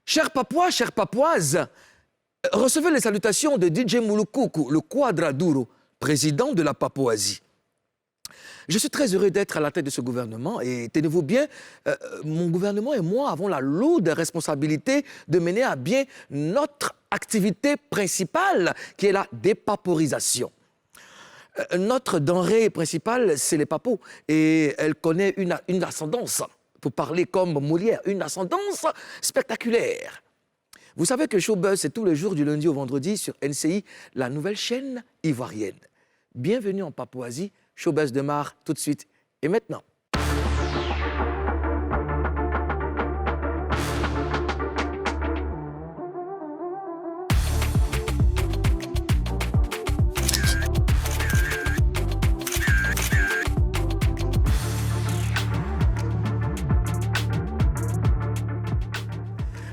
Chers Papouas, chères Papouaises, recevez les salutations de DJ Mulukuku, le Quadraduro, président de la Papouasie. Je suis très heureux d'être à la tête de ce gouvernement et tenez-vous bien, mon gouvernement et moi avons la lourde responsabilité de mener à bien notre activité principale qui est la dépaporisation. Notre denrée principale, c'est les papos et elle connaît une ascendance, pour parler comme Molière, une ascendance spectaculaire. Vous savez que Showbuzz, c'est tous les jours du lundi au vendredi sur NCI, la nouvelle chaîne ivoirienne. Bienvenue en Papouasie, Showbuzz démarre tout de suite et maintenant.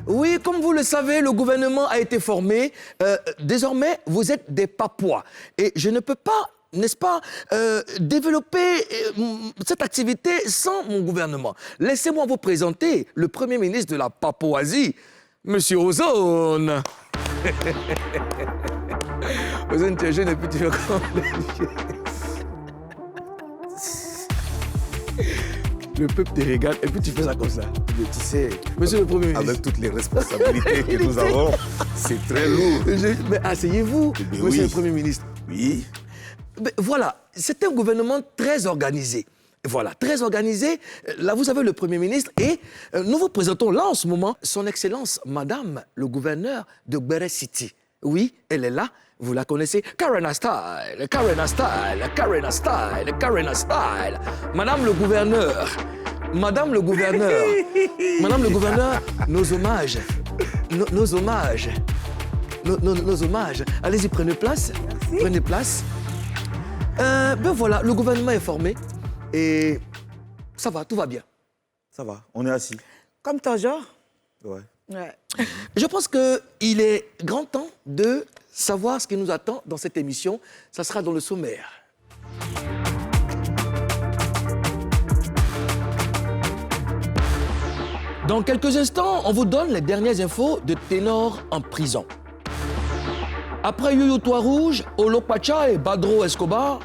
Oui, comme vous le savez, le gouvernement a été formé. Désormais, vous êtes des Papouas. Et je ne peux pas, n'est-ce pas, développer cette activité sans mon gouvernement. Laissez-moi vous présenter le Premier ministre de la Papouasie, Monsieur Ozone. Ozone, tu es jeune et puis tu fais comme les vieux. Le peuple te regarde et puis tu fais ça comme ça. Mais tu sais, Monsieur le Premier ministre. avec toutes les responsabilités que nous avons, c'est très lourd. Mais asseyez-vous, Mais Monsieur oui. le Premier ministre. Oui. Mais voilà, c'est un gouvernement très organisé. Voilà, très organisé. Là, vous avez le Premier ministre et nous vous présentons là en ce moment son Excellence, Madame le gouverneur de Bere City. Oui, elle est là. Vous la connaissez, Karena Style, Karena Style, Karena Style, Karena Style. Madame le gouverneur, Madame le gouverneur, Madame le gouverneur, nos hommages, nos hommages, nos hommages. Allez-y, prenez place, Merci. prenez place. Ben voilà, le gouvernement est formé et ça va, tout va bien. Ça va, on est assis. Comme toujours. Ouais. Ouais. Je pense qu'il est grand temps de savoir ce qui nous attend dans cette émission. Ça sera dans le sommaire. Dans quelques instants, on vous donne les dernières infos de Ténor en prison. Après Yoyo Toit Rouge, Olo Pacha et Badro Escobar,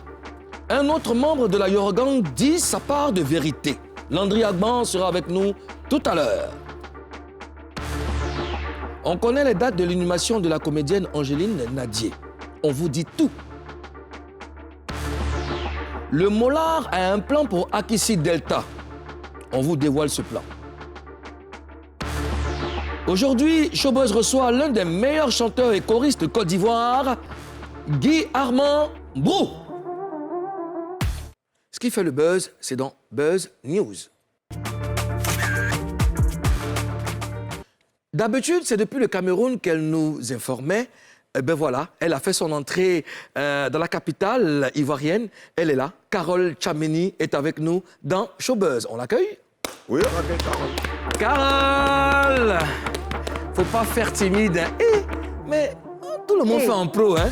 un autre membre de la Yorgang dit sa part de vérité. Landry Agban sera avec nous tout à l'heure. On connaît les dates de l'inhumation de la comédienne Angéline Nadier. On vous dit tout. Le Mollard a un plan pour Akissi Delta. On vous dévoile ce plan. Aujourd'hui, Showbuzz reçoit l'un des meilleurs chanteurs et choristes de Côte d'Ivoire, Guy Armand Brou. Ce qui fait le buzz, c'est dans Buzz News. D'habitude, c'est depuis le Cameroun qu'elle nous informait. Eh ben voilà, elle a fait son entrée dans la capitale ivoirienne. Elle est là. Carole Tchameni est avec nous dans Showbuzz. On l'accueille? Oui, on a Carole. Carole! Faut pas faire timide. Hein. Mais tout le monde fait en pro. Hein.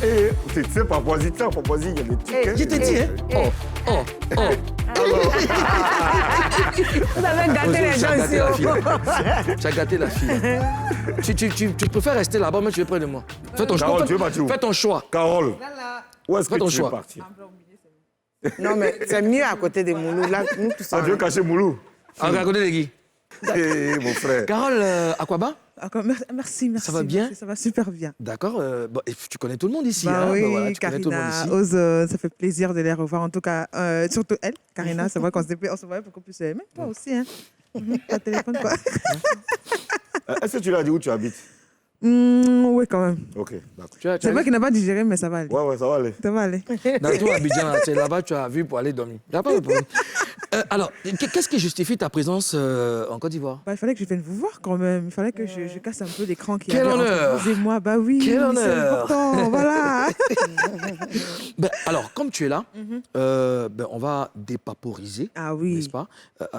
Tu sais, Papouasie, il y a des trucs. Je t'ai dit, hein? Oh. Vous avez gâté les gens ici. Tu as gâté la fille. Tu préfères rester là-bas, mais tu veux près de moi. Fais ton choix. Carole, tu veux partir où? Fais ton choix. Carole, où est-ce Fais que ton tu veux choix. partir? Non, mais c'est mieux à côté de Moulou. Là, nous, tout ça. Ah, tu veux cacher Moulou? À côté de Guy. Mon frère. Carole, Aquaba? Merci. Ça va bien? Merci, ça va super bien. D'accord. Bon, tu connais tout le monde ici. Bah hein? oui, Ben voilà, tu connais tout le monde Karina, ici. Ose, ça fait plaisir de les revoir. En tout cas, surtout elle, Karina, c'est vrai qu'on se voyait beaucoup plus. Mais toi aussi, hein. Pas de téléphone, quoi. Est-ce que tu l'as dit où tu habites? Oui, quand même. Ok, d'accord. C'est vrai qu'il n'a pas digéré, mais ça va aller. Ouais, ça va aller. Ça va aller. Dans tout Abidjan, c'est là-bas tu as vu pour aller dormir. Il n'y a pas de problème. Alors, qu'est-ce qui justifie ta présence en Côte d'Ivoire? Bah, il fallait que je vienne vous voir quand même. Il fallait que je casse un peu l'écran qui Quel avait honneur. entre vous et moi. Bah oui, Quel c'est honneur. important, voilà. Ben, alors, comme tu es là, on va dépaporiser, Ah oui. n'est-ce pas?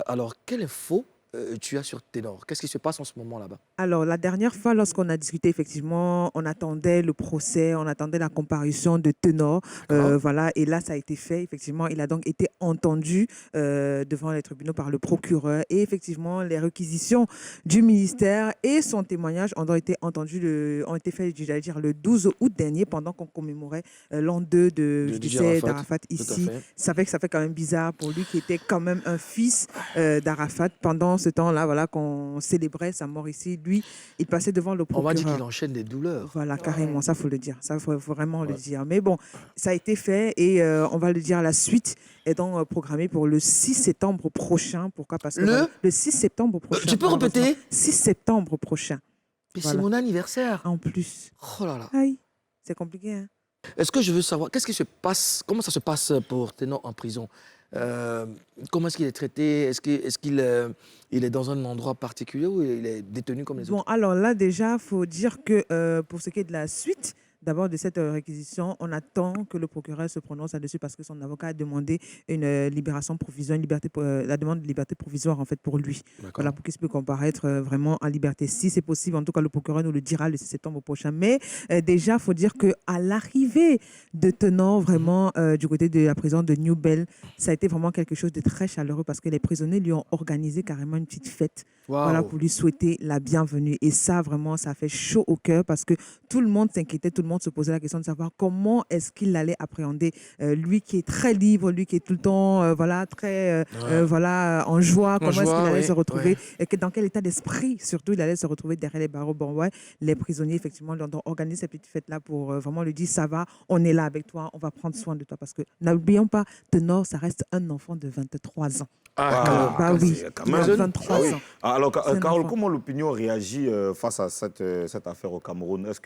Alors, quelle info tu as sur Ténor? Qu'est-ce qui se passe en ce moment là-bas? Alors, la dernière fois, lorsqu'on a discuté, effectivement, on attendait le procès, on attendait la comparution de Ténor. D'accord. Voilà, et là, ça a été fait. Effectivement, il a donc été entendu devant les tribunaux par le procureur. Et effectivement, les réquisitions du ministère et son témoignage ont été entendus, ont été faits, j'allais dire, le 12 août dernier, pendant qu'on commémorait l'an 2 De du DJ décès Arafat, d'Arafat tout à ici. fait. Ça fait quand même bizarre pour lui, qui était quand même un fils d'Arafat. Pendant ce temps-là, voilà, qu'on célébrait sa mort ici, lui, il passait devant le On m'a dit qu'il procureur. enchaîne des douleurs. Voilà, carrément, ça faut le dire, ça faut vraiment le Ouais. dire. Mais bon, ça a été fait et on va le dire, la suite est donc programmée pour le 6 septembre prochain. Pourquoi? Parce que Le voilà, le 6 septembre prochain. Tu peux malheureusement. répéter? 6 septembre prochain, Mais Voilà. c'est mon anniversaire. en plus. Oh là là. Aïe, c'est compliqué, hein? Est-ce que je veux savoir, qu'est-ce qui se passe, comment ça se passe pour Ténor en prison? Comment est-ce qu'il est traité? Est-ce qu'il il est dans un endroit particulier ou il est détenu comme les Bon, autres? alors là, déjà, il faut dire que pour ce qui est de la suite, d'abord de cette réquisition, on attend que le procureur se prononce là-dessus parce que son avocat a demandé une libération provisoire, la demande de liberté provisoire en fait pour lui. D'accord. Voilà, pour qu'il puisse comparaître vraiment en liberté. Si c'est possible, en tout cas, le procureur nous le dira le 6 septembre prochain. Mais déjà, il faut dire qu'à l'arrivée de Ténor, vraiment, du côté de la prison de New Bell, ça a été vraiment quelque chose de très chaleureux parce que les prisonniers lui ont organisé carrément une petite fête. Voilà, Waouh. pour lui souhaiter la bienvenue. Et ça, vraiment, ça fait chaud au cœur parce que tout le monde s'inquiétait, tout le monde se posait la question de savoir comment est-ce qu'il allait appréhender lui qui est très libre, lui qui est tout le temps voilà, très voilà, en joie, comment est-ce qu'il joie, allait oui, se retrouver oui. et que, dans quel état d'esprit, surtout, il allait se retrouver derrière les barreaux. Bon, ouais, les prisonniers, effectivement, lui ont organisé cette petite fête-là pour vraiment lui dire ça va, on est là avec toi, on va prendre soin de toi. Parce que n'oublions pas, Ténor, ça reste un enfant de 23 ans. Ah, Bah oui, c'est quand il a même- 23 Ah oui. ans. Alors, C'est un Carole, enfant. comment l'opinion réagit face à cette affaire au Cameroun? Est-ce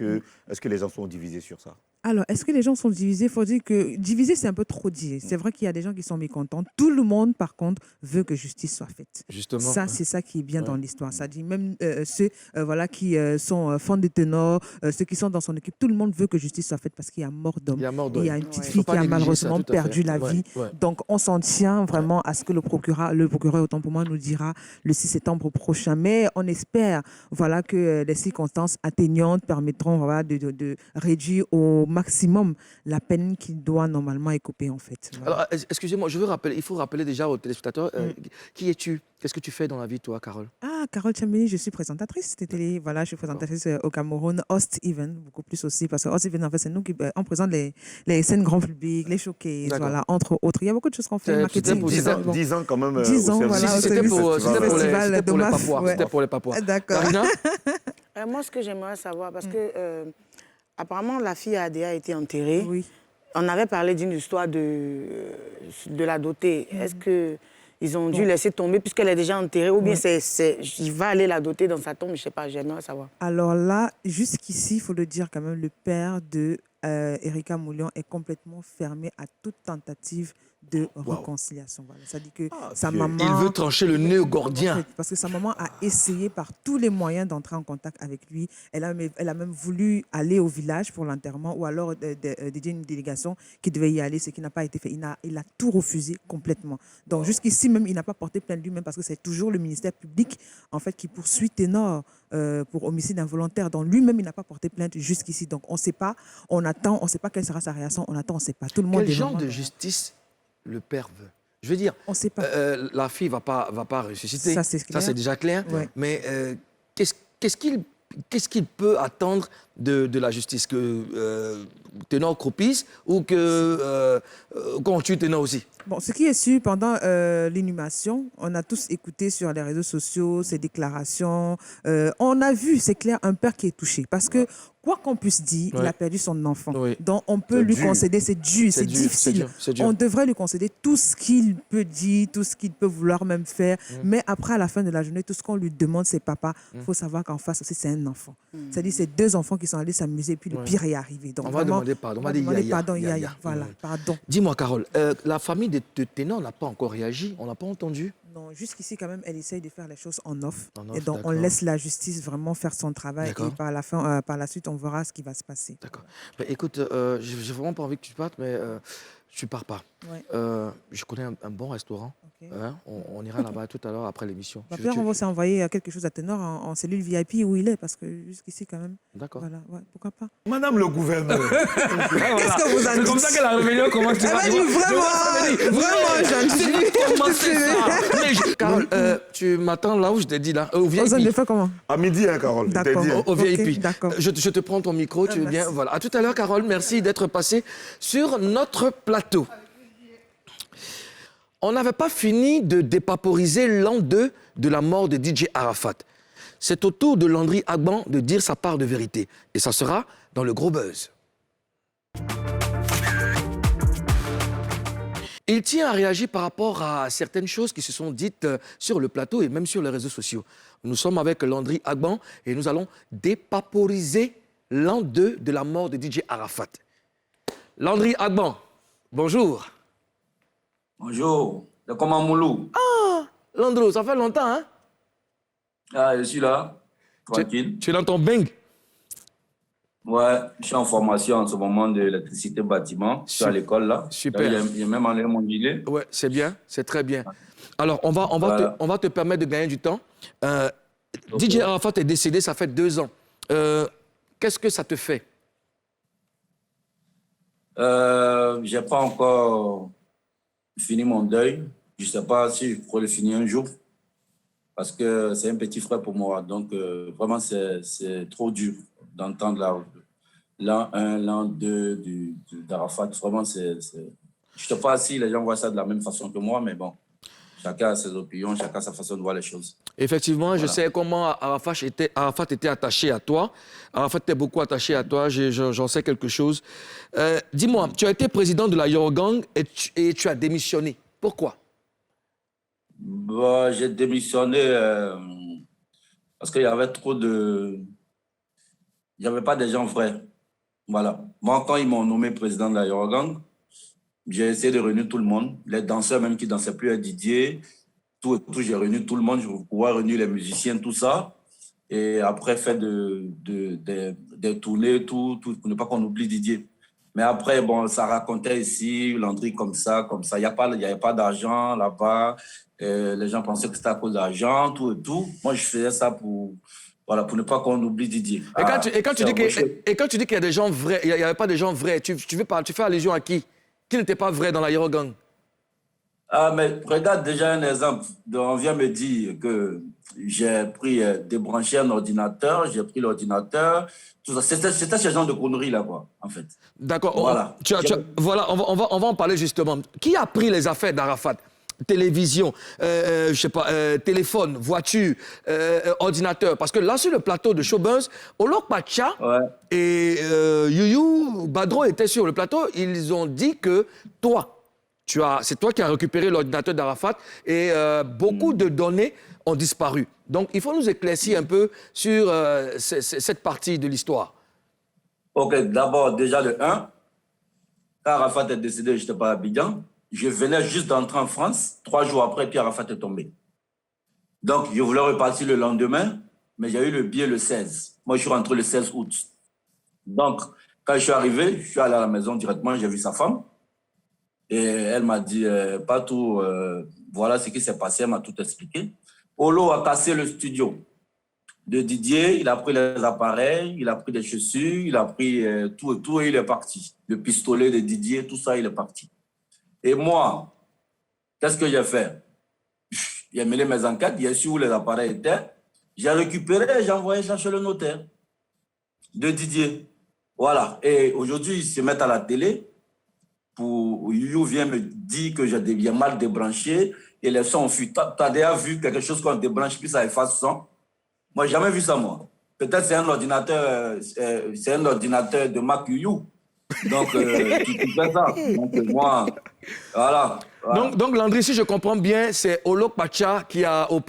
que les gens sont divisés sur ça? Alors, est-ce que les gens sont divisés? Il faut dire que diviser, c'est un peu trop dit. C'est vrai qu'il y a des gens qui sont mécontents. Tout le monde, par contre, veut que justice soit faite. justement. Ça, c'est ça qui est bien dans Ouais. l'histoire. Ça dit même ceux voilà, qui sont fans de Ténor, ceux qui sont dans son équipe, tout le monde veut que justice soit faite parce qu'il y a mort d'homme. Il y a mort Et il y a d'homme. une petite Faut fille pas qui a négliger malheureusement ça, tout à fait. perdu la Ouais, vie. ouais. Donc, on s'en tient vraiment à ce que le procureur, autant pour moi, nous dira le 6 septembre prochain. Mais on espère voilà, que les circonstances atteignantes permettront voilà, de réduire au maximum la peine qu'il doit normalement écoper, en fait. Voilà. Alors, excusez-moi, il faut rappeler déjà aux téléspectateurs, qui es-tu? Qu'est-ce que tu fais dans la vie, toi, Carole? Ah, Carole Chambéry, je suis présentatrice de télé. Voilà, je suis présentatrice au Cameroun, Host Even, beaucoup plus aussi, parce que Host Even, en fait, c'est nous qui on présente les scènes grand public, les showcases, D'accord. voilà, entre autres. Il y a beaucoup de choses qu'on fait, C'était marketing. pour- tout 10 ça, ans, bon. 10 ans quand même. 10 ans, au voilà, service au C'était service pour, du c'était pour les, festival c'était de pour les Maf, Papouas. ouais. C'était pour les Papouas. D'accord. Karina? Moi, ce que j'aimerais savoir, parce que apparemment, la fille Adéa a été enterrée. Oui. On avait parlé d'une histoire de la dotée. Est-ce qu'ils ont dû laisser tomber puisqu'elle est déjà enterrée ou bien il va aller la doter dans sa tombe? Je ne sais pas, j'aimerais savoir. Alors là, jusqu'ici, il faut le dire quand même, le père de Erika Moulian est complètement fermé à toute tentative de réconciliation. Voilà. Ça dit que sa Dieu. maman... Il veut trancher le nœud gordien. En fait, parce que sa maman a essayé par tous les moyens d'entrer en contact avec lui. Elle a même voulu aller au village pour l'enterrement ou alors dédier une délégation qui devait y aller, ce qui n'a pas été fait. Il a tout refusé complètement. Donc jusqu'ici même, il n'a pas porté plainte lui-même parce que c'est toujours le ministère public en fait, qui poursuit Ténor pour homicide involontaire. Donc lui-même, il n'a pas porté plainte jusqu'ici. Donc on ne sait pas, on attend, on ne sait pas quelle sera sa réaction, on attend, on ne sait pas. Tout le monde Quel est genre vraiment de dans- justice le père veut? Je veux dire, On ne sait pas. la fille va pas ressusciter. Ça, c'est clair. Ça, c'est déjà clair. Ouais. Mais qu'est-ce qu'il peut attendre de la justice? Que Ténor croupisse ou qu'on tue Ténor aussi? Bon, ce qui est sûr, pendant l'inhumation, on a tous écouté sur les réseaux sociaux ses déclarations. On a vu, c'est clair, un père qui est touché. Parce que, quoi qu'on puisse dire, il Ouais. a perdu son enfant. Oui. Donc, on peut C'est lui dur. concéder, c'est dur, c'est dur, difficile. c'est dur, c'est dur. On devrait lui concéder tout ce qu'il peut dire, tout ce qu'il peut vouloir même faire. Mais après, à la fin de la journée, tout ce qu'on lui demande, c'est papa. Il faut savoir qu'en face aussi, c'est un enfant. C'est-à-dire, c'est deux enfants qui sont allés s'amuser, puis le Ouais. pire est arrivé. Donc, On va vraiment, demander pardon. on va demander Yaya, pardon, Yaya. Yaya. Voilà, pardon. Dis-moi, Carole, la famille de Ténor n'a pas encore réagi? On n'a pas entendu? Non, jusqu'ici, quand même, elle essaye de faire les choses en off. En off, Et donc, on d'accord. laisse la justice vraiment faire son travail. D'accord. Et par la suite, on verra ce qui va se passer. D'accord. Ben, écoute, j'ai vraiment pas envie que tu partes, mais Tu pars pas. Ouais. Je connais un bon restaurant. Ok. Hein, on ira là-bas tout à l'heure après l'émission. Bah, peut-être on va aussi envoyer quelque chose à Ténor en cellule VIP où il est, parce que jusqu'ici, quand même. D'accord. Voilà, ouais, pourquoi pas. Madame le gouverneur. Qu'est-ce que vous en dites? C'est comme ça que la rébellion commence. Elle m'a dit vraiment, j'en Comment c'est ça? Carole, tu m'attends là où je t'ai dit, là, au Aux zones de VIP. feu, comment? À midi, hein, Carole. je t'ai D'accord. dit, hein. Au VIP. Ok, d'accord. Je te prends ton micro, tu veux bien. merci. Voilà. À tout à l'heure, Carole. Merci d'être passée sur notre plateau. On n'avait pas fini de dépaporiser l'an 2 de la mort de DJ Arafat. C'est au tour de Landry Agban de dire sa part de vérité. Et ça sera dans le gros buzz. Il tient à réagir par rapport à certaines choses qui se sont dites sur le plateau et même sur les réseaux sociaux. Nous sommes avec Landry Agban et nous allons dépaporiser l'an 2 de la mort de DJ Arafat. Landry Agban, bonjour. Bonjour, c'est comment Moulou? Landro, ça fait longtemps, hein? Ah, je suis là, tranquille. Tu es dans ton bing. Ouais, je suis en formation en ce moment d'électricité bâtiment. Je suis à l'école là. Super. J'ai même enlevé mon gilet. Ouais, c'est bien, c'est très bien. Alors, Voilà. on va te permettre de gagner du temps. DJ Arafat est décédé, ça fait 2 ans. Qu'est-ce que ça te fait? J'ai pas encore fini mon deuil. Je sais pas si je pourrais le finir un jour. Parce que c'est un petit frère pour moi. Donc, vraiment, c'est trop dur d'entendre l'an 1, l'an 2 d'Arafat. Vraiment, c'est... Je sais pas si les gens voient ça de la même façon que moi, mais bon, chacun a ses opinions, chacun a sa façon de voir les choses. Effectivement, je Voilà. sais comment Arafat était attaché à toi. Arafat était beaucoup attaché à toi, j'en sais quelque chose. Dis-moi, tu as été président de la Eurogang et tu as démissionné. Pourquoi? Bah, j'ai démissionné parce qu'il y avait trop de... Il n'y avait pas des gens vrais. Voilà. Moi, quand ils m'ont nommé président de la Eurogang, j'ai essayé de réunir tout le monde. Les danseurs même qui ne dansaient plus à Didier, tout, j'ai réuni tout le monde. Je pouvais réunir les musiciens, tout ça. Et après, faire des tournées, tout, pour ne pas qu'on oublie Didier. Mais après, bon, ça racontait ici, Landry comme ça, comme ça. Il n'y avait pas d'argent là-bas. Les gens pensaient que c'était à cause d'argent, tout et tout. Moi, je faisais ça pour ne pas qu'on oublie Didier. Et quand tu dis qu'il y a des gens vrais, il n'y avait pas de gens vrais, tu fais allusion à qui? Qui n'était pas vrai dans la Eurogang? Ah, mais regarde déjà un exemple. On vient me dire que j'ai pris, débranché un ordinateur, j'ai pris l'ordinateur, tout ça. C'était ce genre de conneries là, quoi, en fait. D'accord. Voilà. Voilà, on va en parler justement. Qui a pris les affaires d'Arafat? Télévision, je sais pas, téléphone, voiture, ordinateur. Parce que là, sur le plateau de Showbuzz, Olok Pacha Ouais. et Youyou Badro étaient sur le plateau. Ils ont dit que c'est toi qui as récupéré l'ordinateur d'Arafat et beaucoup de données ont disparu. Donc, il faut nous éclaircir un peu sur cette partie de l'histoire. Ok, d'abord, déjà le 1, quand Arafat est décédé, je n'étais pas à Abidjan. Je venais juste d'entrer en France. 3 jours après, puis Arafat est tombé. Donc, je voulais repartir le lendemain, mais j'ai eu le billet le 16. Moi, je suis rentré le 16 août. Donc, quand je suis arrivé, je suis allé à la maison directement, j'ai vu sa femme. Et elle m'a dit, pas tout, voilà ce qui s'est passé, elle m'a tout expliqué. Olo a cassé le studio de Didier, il a pris les appareils, il a pris des chaussures, il a pris tout et il est parti. Le pistolet de Didier, tout ça, il est parti. Et moi, qu'est-ce que j'ai fait? J'ai mêlé mes enquêtes, j'ai su où les appareils étaient. J'ai récupéré et j'ai envoyé ça chez le notaire de Didier. Voilà. Et aujourd'hui, ils se mettent à la télé. You vient me dire que j'ai mal débranché et les sons ont fui. Tu as déjà vu quelque chose qu'on débranche puis ça efface son? Moi, j'ai jamais vu ça, moi. Peut-être c'est un ordinateur de Mac You. Donc, tu fais ça. Donc, moi, voilà. Donc, Landry, si je comprends bien, c'est Olok Pacha qui, aux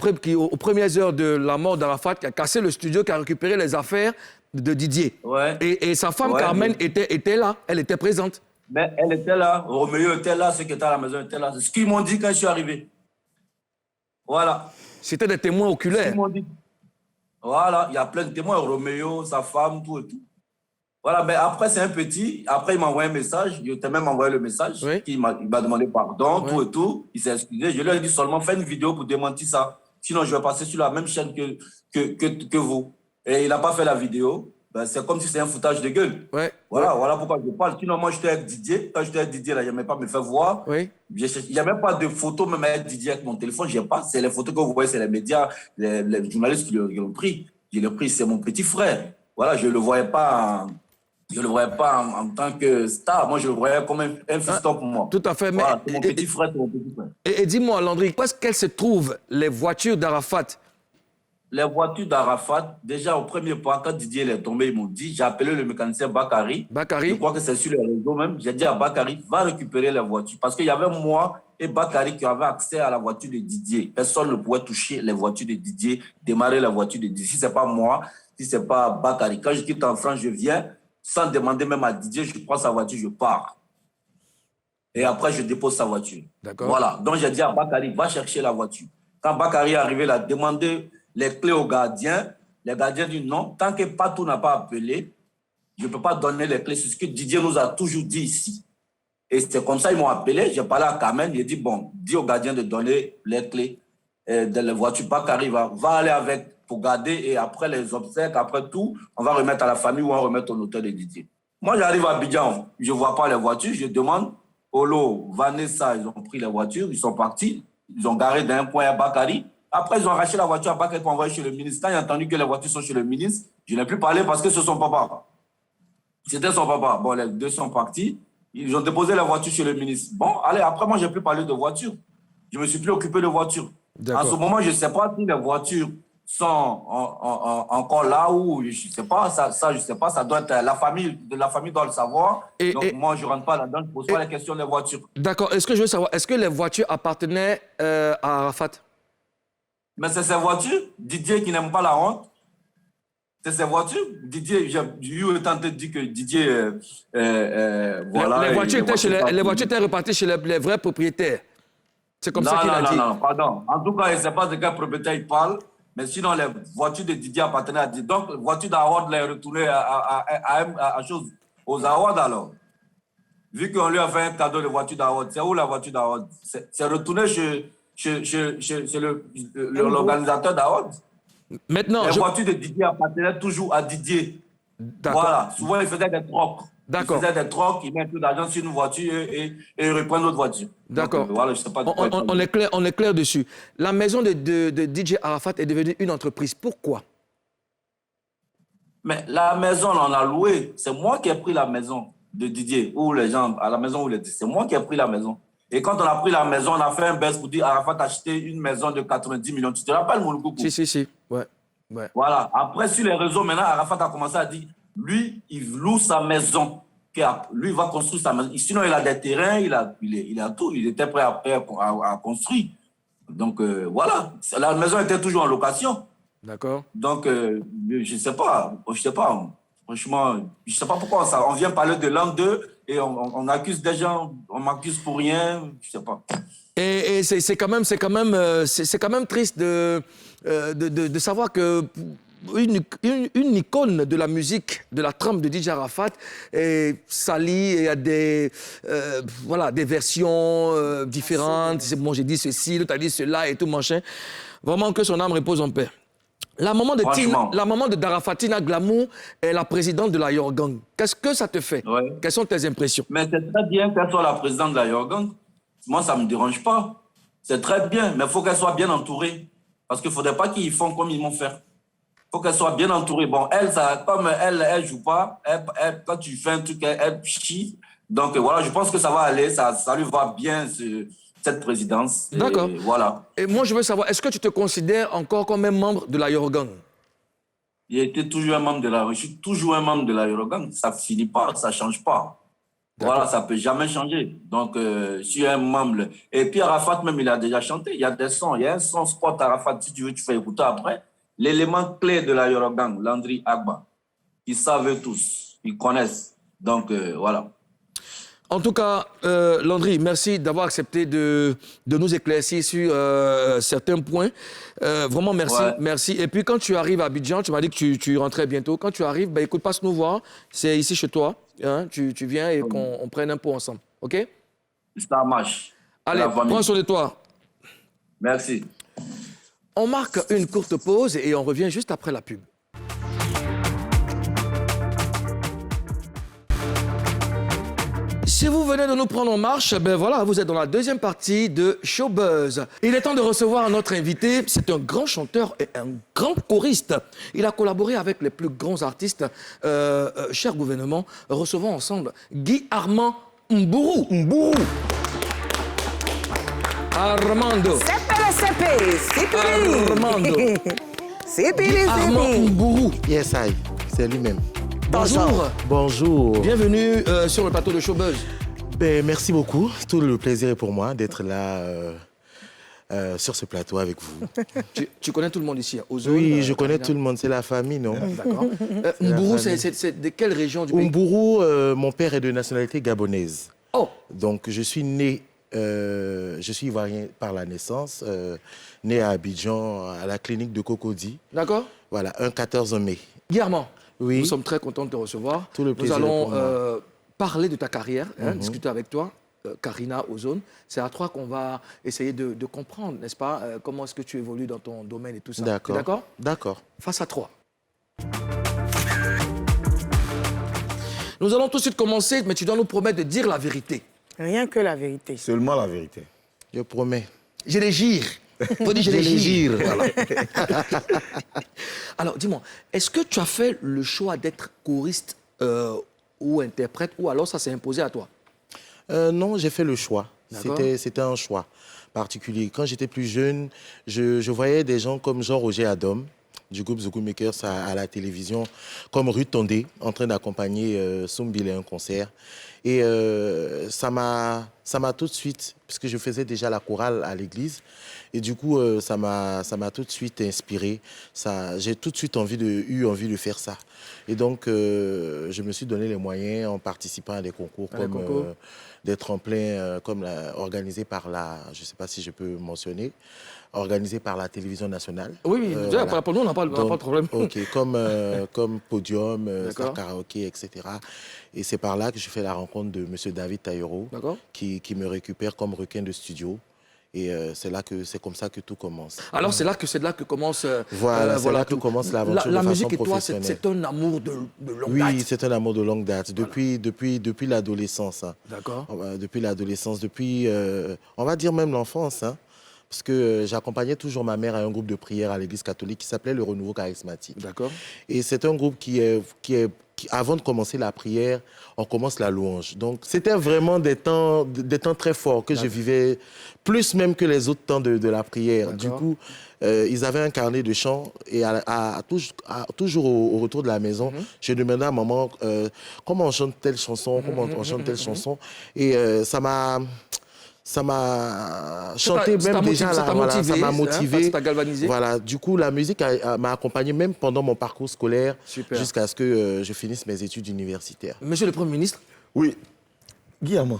premières heures de la mort d'Arafat, qui a cassé le studio, qui a récupéré les affaires de Didier. Ouais. Et sa femme, Ouais, Carmen, était là, elle était présente. Mais elle était là, Roméo était là, ceux qui étaient à la maison étaient là. C'est ce qu'ils m'ont dit quand je suis arrivé. Voilà. C'était des témoins Ce oculaires. qu'ils m'ont dit. Voilà, il y a plein de témoins, Roméo, sa femme, tout et tout. Voilà, mais après, c'est un petit. Après, il m'a envoyé un message. Il t'a même envoyé le message. Oui. Il m'a demandé pardon, Oui. tout et tout. Il s'est excusé. Je lui ai dit seulement, fais une vidéo pour démentir ça. Sinon, je vais passer sur la même chaîne que vous. Et il n'a pas fait la vidéo. Ben, c'est comme si c'est un foutage de gueule. Ouais. Voilà, Ouais. voilà pourquoi je parle. Sinon, moi, j'étais avec Didier. Quand j'étais avec Didier, là, il n'aimait pas me faire voir. Oui. Il n'y a même pas de photos, même avec Didier, avec mon téléphone. J'ai pas. C'est les photos que vous voyez, c'est les médias, les journalistes qui l'ont pris. Je l'ai pris, c'est mon petit frère. Voilà, je ne le voyais pas. Je ne le voyais pas en tant que star. Moi, je le voyais comme un fiston pour moi. Tout à fait. Mais, Voilà, c'est mon petit frère, c'est mon petit frère. et dis-moi, Landry, où est-ce qu'elles se trouvent, les voitures d'Arafat? Les voitures d'Arafat, déjà au premier point, quand Didier est tombé, ils m'ont dit, j'ai appelé le mécanicien Bakary. Bakary. Je crois que c'est sur les réseaux même. J'ai dit à Bakary, va récupérer les voitures. Parce qu'il y avait moi et Bakary qui avaient accès à la voiture de Didier. Personne ne pouvait toucher les voitures de Didier, démarrer la voiture de Didier. Si ce n'est pas moi, si ce n'est pas Bakary. Quand je quitte en France, je viens, sans demander même à Didier, je prends sa voiture, je pars. Et après, je dépose sa voiture. D'accord. Voilà. Donc, j'ai dit à Bakary, va chercher la voiture. Quand Bakary est arrivé, il a demandé les clés aux gardiens. Les gardiens disent non. Tant que Patou n'a pas appelé, je ne peux pas donner les clés. C'est ce que Didier nous a toujours dit ici. Et c'est comme ça, ils m'ont appelé. J'ai parlé à Kamen. Il a dit, bon, dis aux gardiens de donner les clés de la voiture. Bakary va aller avec pour garder. Et après les obsèques, après tout, on va remettre à la famille ou on va remettre au hôtel de Didier. Moi, j'arrive à Abidjan. Je ne vois pas les voitures. Je demande, Olo, Vanessa, ils ont pris les voitures. Ils sont partis. Ils ont garé d'un coin à Bakary. Après, ils ont arraché la voiture à Bakary pour envoyer chez le ministre. Quand j'ai entendu que les voitures sont chez le ministre, je n'ai plus parlé parce que c'est son papa. C'était son papa. Bon, les deux sont partis. Ils ont déposé la voiture chez le ministre. Bon, allez, après, moi, je n'ai plus parlé de voiture. Je ne me suis plus occupé de voiture. En ce moment, je ne sais pas si les voitures sont encore là ou je ne sais pas. Ça, je ne sais pas. Ça doit être la famille doit le savoir. Donc, moi, je ne rentre pas là-dedans. Je ne pose pas la question des voitures. D'accord. Est-ce que je veux savoir, est-ce que les voitures appartenaient à Arafat? Mais c'est ces voitures. Didier qui n'aime pas la honte. C'est ses voitures. Didier, j'ai eu tenté de dire que Didier, voilà. Les voitures étaient reparties chez les vrais propriétaires. C'est comme ça qu'il a dit. Non, pardon. En tout cas, je ne sais pas de quel propriétaire il parle, mais sinon, les voitures de Didier appartenaient à Didier. Donc, la voiture d'Awad l'a retournée aux Awad alors. Vu qu'on lui a fait un cadeau de voiture d'Awad, c'est où la voiture d'Awad? C'est retourné chez l'organisateur d'Awad. Maintenant, les voitures de Didier appartenaient toujours à Didier. Voilà. Souvent, il faisait des trocs. D'accord. Il faisait des trocs, il met un peu d'argent sur une voiture et il reprend l'autre voiture. D'accord. Voilà, je sais pas on est clair dessus. La maison de DJ Arafat est devenue une entreprise. Pourquoi? Mais la maison, on a loué. C'est moi qui ai pris la maison de Didier, ou les gens, à la maison où il était. C'est moi qui ai pris la maison. Et quand on a pris la maison, on a fait un baisse pour dire Arafat a acheté une maison de 90 millions. Tu te rappelles, mon coucou? Si. Ouais. Voilà. Après, sur les réseaux, maintenant, Arafat a commencé à dire, lui, il loue sa maison. Lui, il va construire sa maison. Sinon, il a des terrains, il a tout. Il était prêt à construire. Donc, voilà. La maison était toujours en location. D'accord. Donc, je ne sais pas. Franchement, je ne sais pas pourquoi on vient parler de l'an 2 et on accuse des gens, on m'accuse pour rien, je ne sais pas. Et c'est quand même triste de savoir que une icône de la musique, de la trempe de DJ Arafat est salie et a des versions différentes. Moi, j'ai dit ceci, l'autre a dit cela et tout, machin. Vraiment que son âme repose en paix. La maman de Darafatina Glamour est la présidente de la Yorgang. Qu'est-ce que ça te fait? Quelles sont tes impressions? Mais c'est très bien qu'elle soit la présidente de la Yorgang. Moi, ça ne me dérange pas. C'est très bien, mais il faut qu'elle soit bien entourée. Parce qu'il ne faudrait pas qu'ils font comme ils vont faire. Il faut qu'elle soit bien entourée. Bon, comme elle ne joue pas, quand tu fais un truc, elle chie. Donc voilà, je pense que ça va aller, ça lui va bien, cette présidence. D'accord. Voilà. Et moi, je veux savoir, est-ce que tu te considères encore comme un membre de la Yorgang? Je suis toujours un membre de la Yorgang. Ça ne finit pas, ça ne change pas. Voilà, ça ne peut jamais changer. Donc, je suis un membre. Et puis, Arafat, même, il a déjà chanté. Il y a des sons. Il y a un son spot Arafat, si tu veux, tu fais écouter après. L'élément clé de la Yorgang, Landry Agba. Ils savent tous. Ils connaissent. Donc, voilà. En tout cas, Landry, merci d'avoir accepté de nous éclaircir sur certains points. Vraiment, merci, Ouais. merci. Et puis, quand tu arrives à Abidjan, tu m'as dit que tu rentrais bientôt. Quand tu arrives, bah, écoute, passe nous voir. C'est ici chez toi. Hein, tu viens et qu'on prenne un pot ensemble. OK? Ça marche. Allez, La famille. prends soin de toi. Merci. On marque une courte pause et on revient juste après la pub. Si vous venez de nous prendre en marche, ben voilà, vous êtes dans la deuxième partie de Showbuzz. Il est temps de recevoir notre invité. C'est un grand chanteur et un grand choriste. Il a collaboré avec les plus grands artistes. Cher gouvernement, recevons ensemble Guy Armand Mbourou. Mbourou. Armando. Armando. Armand Mbourou. Yes, I. C'est lui-même. Bonjour. Bonjour. Bienvenue sur le plateau de Showbuzz. Ben, merci beaucoup. Tout le plaisir est pour moi d'être là sur ce plateau avec vous. Tu connais tout le monde ici, Ozone. Oui, je connais tout le monde. C'est la famille, non? D'accord. Mbourou, c'est de quelle région du pays? Mbourou, mon père est de nationalité gabonaise. Oh, Donc, je suis né, je suis ivoirien par la naissance, né à Abidjan, à la clinique de Cocody. d'accord. Voilà, un 14 mai. Guy Armand, Oui. nous sommes très contents de te recevoir. Tout le Nous plaisir est allons pour moi. parler de ta carrière, discuter avec toi, Karina Ozone. C'est à toi qu'on va essayer de comprendre, n'est-ce pas, comment est-ce que tu évolues dans ton domaine et tout ça. T'es D'accord. d'accord? D'accord. Face à toi. Nous allons tout de suite commencer, mais tu dois nous promettre de dire la vérité. Rien que la vérité. Seulement la vérité. Je promets. Je les gire. Faut dire je les gire. Voilà. Alors, dis-moi, est-ce que tu as fait le choix d'être choriste ou interprète, ou alors ça s'est imposé à toi? Non, j'ai fait le choix. D'accord. C'était un choix particulier. Quand j'étais plus jeune, je voyais des gens comme Jean-Roger Adom, du groupe The Good Makers à la télévision, comme Ruth Tondé, en train d'accompagner Soumbil à un concert. Et ça m'a tout de suite, puisque je faisais déjà la chorale à l'église, et du coup, ça m'a tout de suite inspiré. J'ai tout de suite eu envie de faire ça. Et donc, je me suis donné les moyens en participant à des concours des tremplins organisés par je ne sais pas si je peux mentionner, organisés par la télévision nationale. Oui, déjà, Voilà. pour nous, on n'a pas de problème. Ok, comme Podium, D'accord. Star Karaoké, etc. Et c'est par là que je fais la rencontre de M. David Taïro, D'accord. qui me récupère comme requin de studio. Et c'est comme ça que tout commence. Alors, c'est là que commence... Voilà, c'est là que tout. commence l'aventure La de façon musique et toi, professionnelle. c'est un amour de longue Oui, date. c'est un amour de longue date, depuis l'adolescence. Hein. D'accord. Depuis l'adolescence, on va dire même l'enfance. Hein. Parce que j'accompagnais toujours ma mère à un groupe de prière à l'église catholique qui s'appelait le Renouveau Charismatique. D'accord. Et c'est un groupe qui avant de commencer la prière, on commence la louange. Donc, c'était vraiment des temps très forts que je vivais, plus même que les autres temps de la prière. Du coup, ils avaient un carnet de chants et toujours au retour de la maison, je demandais à maman comment on chante telle chanson, comment on chante telle chanson. Et ça m'a chanté même déjà là, voilà, ça m'a motivé, ça t'a galvanisé. Voilà, du coup la musique m'a accompagné même pendant mon parcours scolaire jusqu'à ce que je finisse mes études universitaires. Monsieur le Premier ministre. Oui. Guillaume,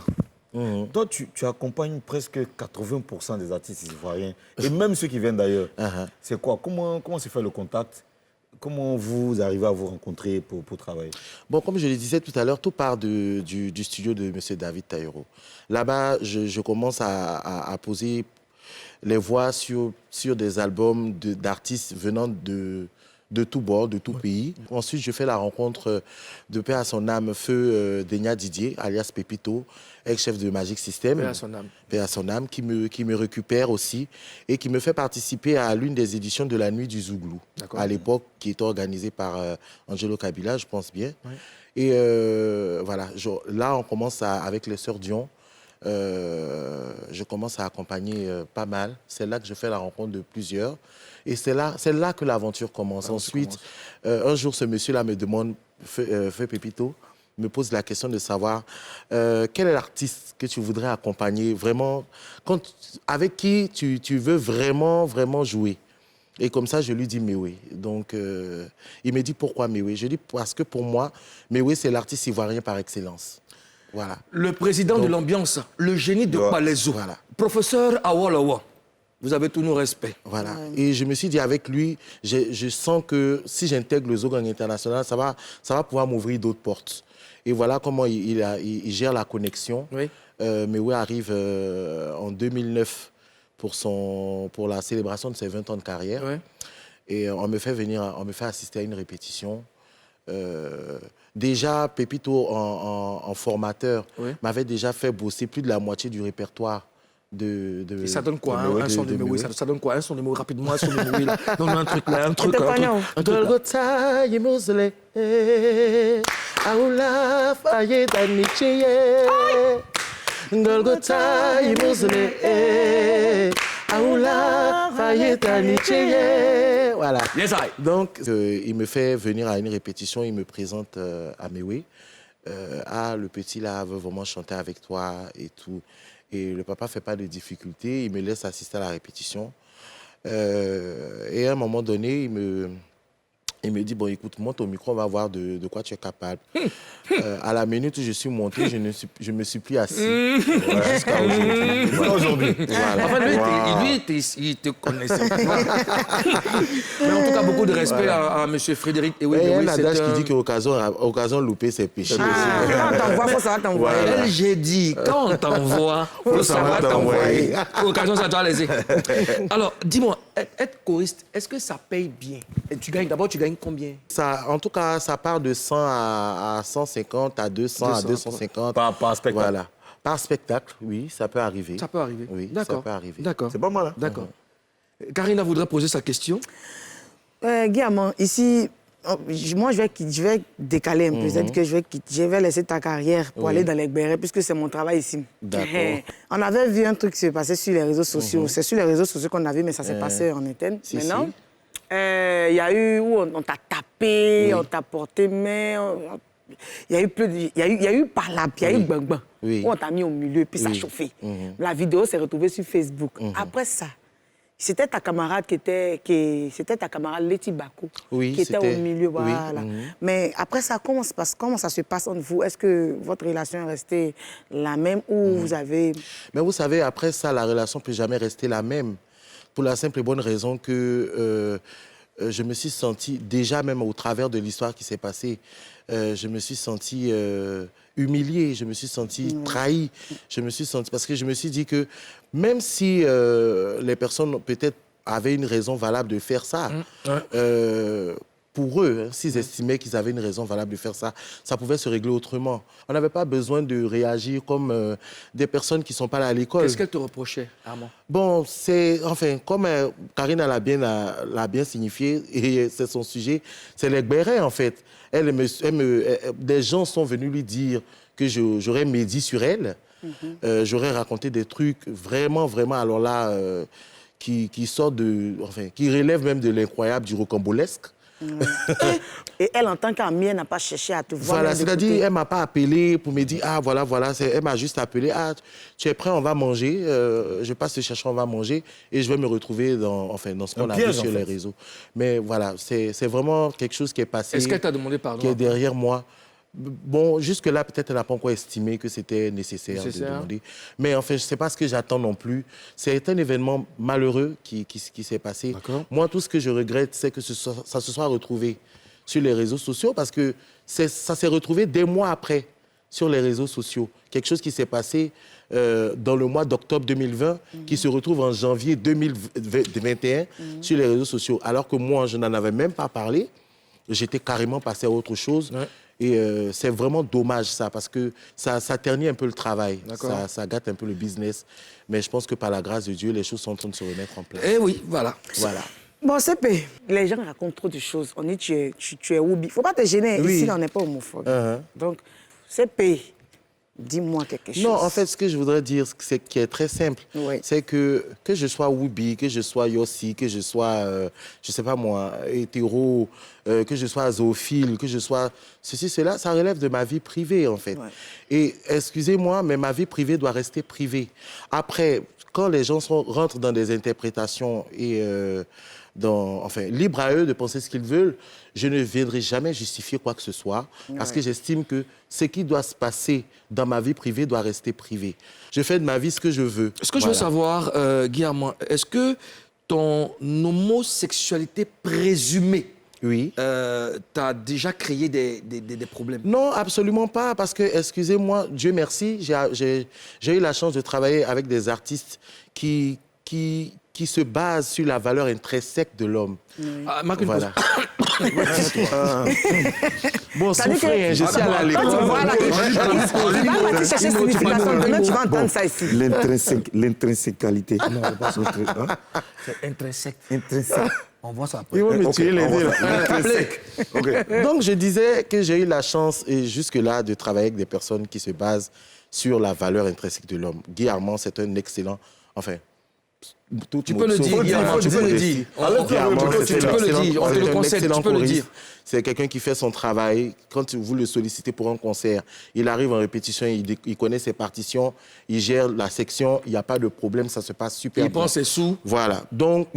toi, tu accompagnes presque 80% des artistes ivoiriens, et même ceux qui viennent d'ailleurs. C'est quoi? Comment se fait le contact? Comment vous arrivez à vous rencontrer pour travailler? Bon, comme je le disais tout à l'heure, tout part du studio de M. David Taïro. Là-bas, je commence à poser les voix sur des albums d'artistes venant de tout bord, de tout pays. Ensuite, je fais la rencontre de paix à son âme, feu Denia Didier, alias Pépito, ex-chef de Magic System. Paix à son âme. Paix à son âme, qui me récupère aussi et qui me fait participer à l'une des éditions de la Nuit du Zouglou, à l'époque, qui était organisée par Angelo Kabila, je pense bien. Ouais. Et voilà, là, on commence avec les Sœurs Dion. Je commence à accompagner pas mal. C'est là que je fais la rencontre de plusieurs. Et c'est là que l'aventure commence. Ensuite, un jour, ce monsieur-là me demande, Feu Pépito, me pose la question de savoir quel est l'artiste que tu voudrais accompagner, vraiment, avec qui tu veux vraiment, vraiment jouer. Et comme ça, je lui dis Méoué. Donc, il me dit pourquoi Méoué? Je dis parce que pour moi, Méoué, c'est l'artiste ivoirien par excellence. Voilà. Le président de l'ambiance, le génie de Palaiso, voilà. professeur Awolowo, vous avez tous nos respects. Voilà. Et je me suis dit, avec lui, je sens que si j'intègre le Zogang International, ça va pouvoir m'ouvrir d'autres portes. Et voilà comment il gère la connexion. Oui. Mewe arrive en 2009 pour la célébration de ses 20 ans de carrière. Oui. Et on me fait assister à une répétition. Déjà, Pépito, en formateur, m'avait déjà fait bosser plus de la moitié du répertoire. Et ça donne quoi, un son de Mewe? Ça donne quoi, un son de Mewe? Rapidement, un son de Mewe, là. Donne-moi un truc, là, un truc. Golgotha yemuzle, aula faye danicheye. Golgotha yemuzle, aula faye danicheye. Voilà. Yes, I. Donc, il me fait venir à une répétition, il me présente à Mewe. Le petit là veut vraiment chanter avec toi et tout. Et le papa ne fait pas de difficultés, il me laisse assister à la répétition. Et à un moment donné, il me dit, bon, écoute, monte au micro, on va voir de quoi tu es capable. À la minute où je suis monté, je me suis plus assis. Jusqu'à aujourd'hui. Voilà. Enfin, lui, il te connaissait. Mais en tout cas, beaucoup de respect à M. Frédéric. Et oui, il y a un adage qui dit qu'occasion loupée, c'est péché. Quand on t'envoie, il faut savoir t'envoyer. Voilà. J'ai dit, quand on t'envoie, il faut savoir t'envoyer. Occasion, ça doit laisser. Alors, dis-moi, être choriste, est-ce que ça paye bien? Tu gagnes combien? Ça, en tout cas, ça part de 100 à 150, à 200, à 250. Par spectacle. Voilà. Par spectacle, oui, ça peut arriver. Ça peut arriver. Oui, d'accord. Ça peut arriver. D'accord. C'est pas mal, hein? D'accord. Karina voudrait poser sa question. Guillaume, ici, moi, je vais décaler un peu. C'est-à-dire que je vais laisser ta carrière pour aller dans les Gbéré, puisque c'est mon travail ici. D'accord. On avait vu un truc se passer sur les réseaux sociaux. C'est sur les réseaux sociaux qu'on a vu, mais ça s'est passé en interne. Maintenant, il y a eu où on t'a tapé, on t'a porté main. Il y a eu parlable, il y a eu bang-bang. Où on t'a mis au milieu, puis ça a chauffé. La vidéo s'est retrouvée sur Facebook. Après ça, c'était ta camarade c'était ta camarade Letty Bako qui était au milieu, voilà. Mais après ça, comment ça se passe entre vous? Est-ce que votre relation est restée la même ou vous avez... Mais vous savez, après ça, la relation ne peut jamais rester la même. Pour la simple et bonne raison que je me suis senti, déjà même au travers de l'histoire qui s'est passée, je me suis senti humilié, je me suis senti trahi, parce que je me suis dit que même si les personnes peut-être avaient une raison valable de faire ça, pour eux, s'ils estimaient qu'ils avaient une raison valable de faire ça, ça pouvait se régler autrement. On n'avait pas besoin de réagir comme des personnes qui ne sont pas là à l'école. Qu'est-ce qu'elle te reprochait, Armand? Bon, comme Karine l'a bien signifié, et c'est son sujet, c'est les Gbéré, en fait. Des gens sont venus lui dire que j'aurais médit sur elle, j'aurais raconté des trucs vraiment, alors là, qui sortent qui relèvent même de l'incroyable, du rocambolesque. Et elle, en tant qu'amie, elle n'a pas cherché à te voir. Voilà, c'est-à-dire, elle ne m'a pas appelé pour me dire, voilà, elle m'a juste appelé, tu es prêt, on va manger, je passe te chercher, on va manger, et je vais me retrouver dans ce qu'on a vu sur les réseaux. Mais voilà, c'est vraiment quelque chose qui est passé. Est-ce qu'elle t'a demandé pardon? Qui est derrière moi. Bon, jusque-là, peut-être elle n'a pas encore estimé que c'était nécessaire de demander. Mais enfin, je ne sais pas ce que j'attends non plus. C'est un événement malheureux qui s'est passé. Moi, tout ce que je regrette, c'est que ça se soit retrouvé sur les réseaux sociaux, parce que ça s'est retrouvé des mois après sur les réseaux sociaux. Quelque chose qui s'est passé dans le mois d'octobre 2020, qui se retrouve en janvier 2021 sur les réseaux sociaux. Alors que moi, je n'en avais même pas parlé. J'étais carrément passé à autre chose. Et c'est vraiment dommage, ça, parce que ça ternit un peu le travail. Ça gâte un peu le business. Mais je pense que par la grâce de Dieu, les choses sont en train de se remettre en place. Eh oui, voilà. Bon, CP, les gens racontent trop de choses. On dit tu es Woubi. Il ne faut pas te gêner. Ici, on n'est pas homophobe. Donc, CP, dis-moi quelque chose. Non, en fait, ce que je voudrais dire, c'est qui est très simple. C'est que je sois Woubi, que je sois Yossi, que je sois, je ne sais pas moi, hétéro, que je sois zoophile, que je sois ceci, cela, ça relève de ma vie privée, en fait. Et excusez-moi, mais ma vie privée doit rester privée. Après, quand les gens rentrent dans des interprétations et enfin, libre à eux de penser ce qu'ils veulent. Je ne viendrai jamais justifier quoi que ce soit parce que j'estime que ce qui doit se passer dans ma vie privée doit rester privé. Je fais de ma vie ce que je veux. Ce que je veux savoir, Guy Armand, est-ce que ton homosexualité présumée t'as déjà créé des problèmes? Non, absolument pas, parce que, excusez-moi, Dieu merci, j'ai eu la chance de travailler avec des artistes qui se basent sur la valeur intrinsèque de l'homme. Voilà. Bon, souffrez, je suis à la Tu vas entendre ça ici. L'intrinsèqualité. Non, c'est intrinsèque. On voit ça après. Ils vont me tuer les deux. Donc, je disais que j'ai eu la chance, et jusque-là, de travailler avec des personnes qui se basent sur la valeur intrinsèque de l'homme. Guy Armand, c'est un excellent... Enfin... Tu peux le dire, Guillermo, tu peux le dire. Tu peux le dire, on te le conseille, tu peux le dire. C'est quelqu'un qui fait son travail. Quand vous le sollicitez pour un concert, il arrive en répétition, il connaît ses partitions, il gère la section, il n'y a pas de problème, ça se passe super bien. Il prend ses sous. Voilà. Donc,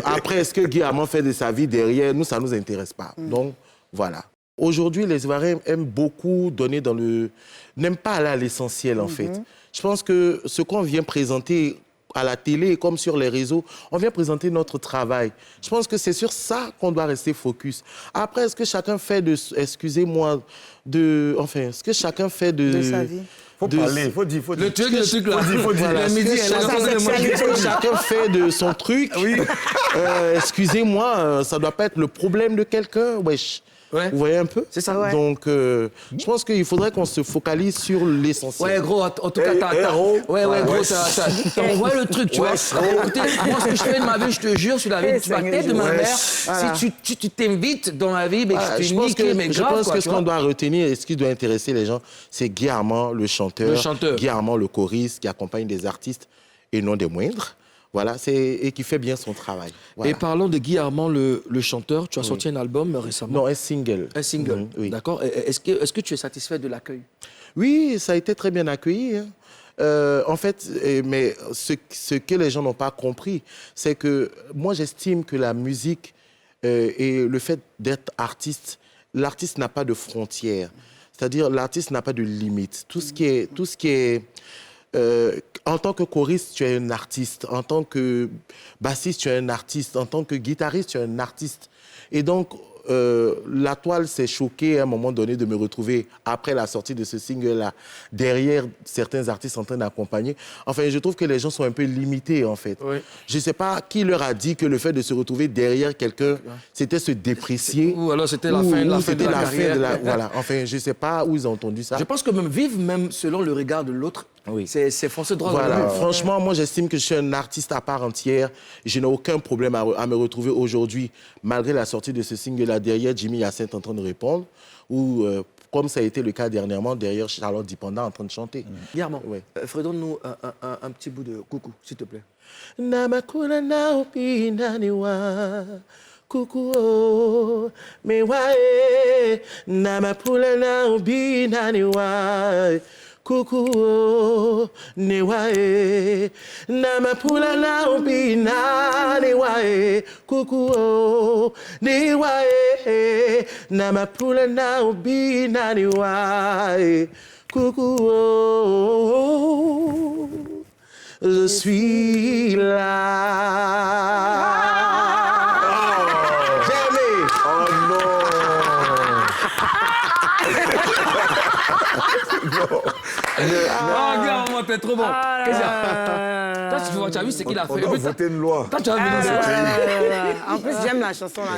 après, est-ce que Guy Armand fait de sa vie derrière? Nous, ça ne nous intéresse pas. Donc, voilà. Aujourd'hui, les Ivoiriens aiment beaucoup donner dans le... n'aiment pas aller à l'essentiel, en fait. Je pense que ce qu'on vient présenter à la télé comme sur les réseaux, on vient présenter notre travail. Je pense que c'est sur ça qu'on doit rester focus. Après, est-ce que chacun fait de... Excusez-moi, de... Enfin, ce que chacun fait de sa vie. Faut parler, faut dire. Le truc là. Voilà, chacun fait de son truc. Excusez-moi, ça doit pas être le problème de quelqu'un. Wesh. Ouais. Vous voyez un peu? C'est ça. Ouais. Donc, je pense qu'il faudrait qu'on se focalise sur l'essentiel. Ouais, gros, en tout cas, gros, t'envoies le truc, tu vois. Écoutez, moi, ce que je fais de ma vie, je te jure, sur la vie, tu vas tête de ma mère. Si tu t'invites dans ma vie, je te nique, mais grave. Je pense que ce qu'on doit retenir et ce qui doit intéresser les gens, c'est Guy Armand, le chanteur. Guy Armand, le choriste, qui accompagne des artistes et non des moindres. Voilà, et qui fait bien son travail. Voilà. Et parlons de Guy Armand, le chanteur. Tu as sorti un album récemment. Non, un single. Un single, oui. D'accord. Est-ce que tu es satisfait de l'accueil? Oui, ça a été très bien accueilli. Hein. En fait, mais ce que les gens n'ont pas compris, c'est que moi, j'estime que la musique et le fait d'être artiste, l'artiste n'a pas de frontières. C'est-à-dire, l'artiste n'a pas de limites. Tout ce qui est en tant que choriste, tu es un artiste. En tant que bassiste, tu es un artiste. En tant que guitariste, tu es un artiste. Et donc, la toile s'est choquée à un moment donné de me retrouver, après la sortie de ce single-là, derrière certains artistes en train d'accompagner. Enfin, je trouve que les gens sont un peu limités, en fait. Oui. Je ne sais pas qui leur a dit que le fait de se retrouver derrière quelqu'un, c'était se déprécier. Ou alors c'était la fin de la carrière. Voilà. Enfin, je ne sais pas où ils ont entendu ça. Je pense que même selon le regard de l'autre, c'est foncé droit dans le but. Franchement, moi, j'estime que je suis un artiste à part entière. Je n'ai aucun problème à me retrouver aujourd'hui, malgré la sortie de ce single-là, derrière Jimmy Hyacinthe en train de répondre, ou comme ça a été le cas dernièrement, derrière Charlotte Dipanda en train de chanter. Guillermo, ferais-nous un petit bout de coucou, s'il te plaît. Namakuna naopi naniwa kuku o mewae namapula naopi naniwa kuku o newae namapula naopi naniwae kuku o newae namapula naopi naniwae kuku o. Je suis là. Jamais. Oh non. Guillermo, t'es trop bon. Toi, tu as vu ce qu'il a fait. On doit voter une loi. Toi, tu as vu ce pays. En plus, j'aime la chanson là.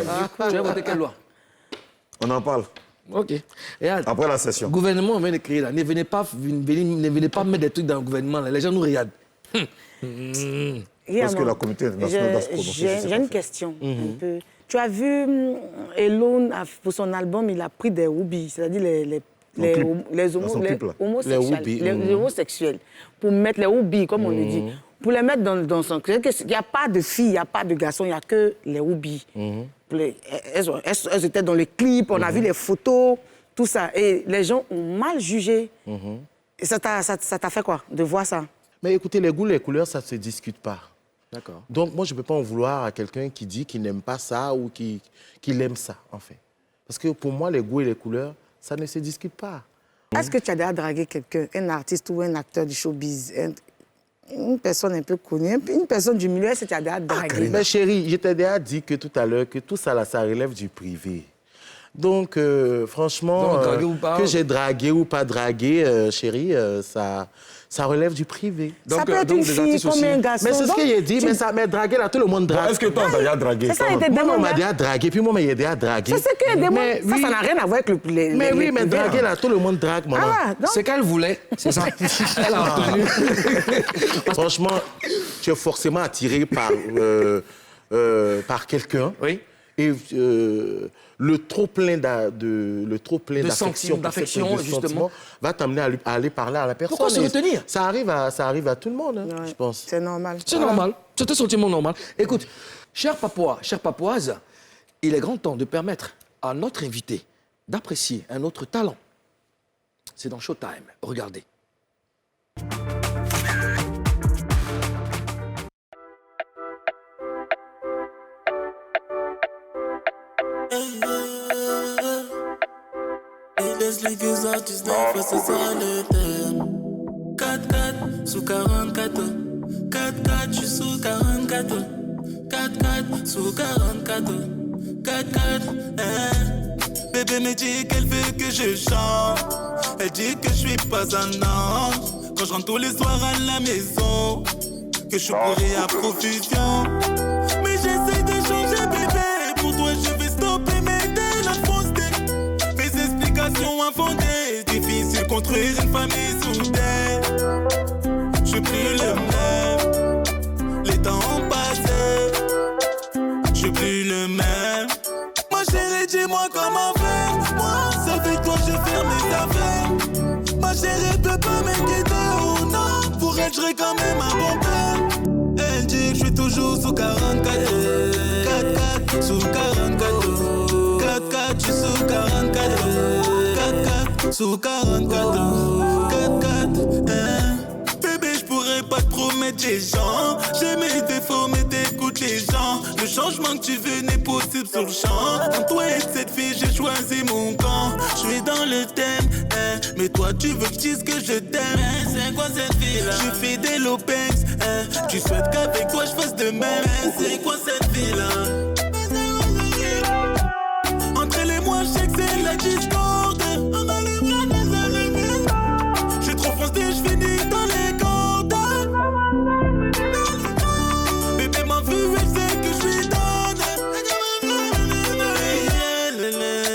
Tu as voté quelle loi? On en parle. Ok. Après la session. Le gouvernement vient de créer là. Ne venez pas mettre des trucs dans le gouvernement. Là. Les gens nous regardent. Parce que la communauté internationale doit se prononcer. J'ai une question. Un peu. Tu as vu, Elon, pour son album, il a pris des hoobies, c'est-à-dire les homosexuels, pour mettre les hoobies, comme on le dit, pour les mettre dans son... Il n'y a pas de filles, il n'y a pas de garçons, il n'y a que les hoobies. Elles étaient dans les clips, on a vu les photos, tout ça. Et les gens ont mal jugé. Et ça t'a fait quoi, de voir ça? Mais écoutez, les goûts, les couleurs, ça ne se discute pas. D'accord. Donc, moi, je ne peux pas en vouloir à quelqu'un qui dit qu'il n'aime pas ça ou qu'il aime ça, en fait. Parce que pour moi, les goûts et les couleurs, ça ne se discute pas. Est-ce que tu as déjà dragué quelqu'un, un artiste ou un acteur du showbiz, une personne un peu connue, une personne du milieu, est-ce que tu as déjà dragué? Mais chérie, je t'ai déjà dit que tout à l'heure que tout ça, là, ça relève du privé. Donc, franchement, Donc, dragué ou pas, que j'ai dragué ou pas dragué, chérie, ça relève du privé. Ça peut être une fille comme un garçon. Mais c'est ce que j'ai dit, mais draguer, là, tout le monde drague. Est-ce que toi, on t'a déjà dragué? C'est ça, il était Moi, on m'a demandé. déjà dragué, puis moi, il a déjà dragué. C'est ce qu'il demande. Mais Ça, oui. ça n'a rien à voir avec les Mais oui, les mais privés, draguer, hein. là, tout le monde drague, maman. Ah, donc, C'est qu'elle voulait, c'est ça. Elle a obtenu. Franchement, tu es forcément attiré par quelqu'un. Oui. Et le trop plein d'affection, d'affection, de justement, sentiments, va t'amener à aller parler à la personne. Pourquoi se Et retenir? Ça arrive à tout le monde, hein, ouais, je pense. c'est normal. C'est normal. C'est un sentiment normal. Écoute, chers Papouas, chères Papouases, il est grand temps de permettre à notre invité d'apprécier un autre talent. C'est dans Showtime. Regardez. Et laisse les gueux artistes face à ça le thème. 4-4 sous 44. 4-4, je suis sous 44. 4-4 sous 44. 4-4, Bébé me dit qu'elle veut que je chante. Elle dit que je suis pas un ange. Quand je rentre tous les soirs à la maison, que je pourrais à profusion. Mais j'essaie de changer bébé. Pour toi je vais stopper mais dès la fausseté. Mes explications infondées. Difficile construire une famille soudée. Je suis plus le même. Les temps ont passé. Je suis plus le même. Ma chérie, dis-moi comment faire. Moi, avec toi, je ferme mes affaires. Ma chérie peut pas m'inquiéter ou non. Pour elle, je serai quand même un bon père. Elle dit que je suis toujours sous 44. 4-4, sous 44. 4-4, je suis sous 44. 4-4, sous 44. 4-4, Bébé, je pourrais pas te promettre des gens. J'ai mes défauts, mais t'écoutes les gens. Le changement que tu veux n'est possible sur le champ. Entre toi et cette fille, j'ai choisi mon camp. Je suis dans le thème, mais toi tu veux que je dise que je t'aime. C'est quoi cette fille-là? Je suis fidèle au Banks, tu souhaites qu'avec toi je fasse de même. C'est quoi cette fille-là? Entre elle et moi, je sais que c'est la discorde. Je suis trop foncé, je finis dans les cordes. Bébé m'a vu, elle sait que je suis donne.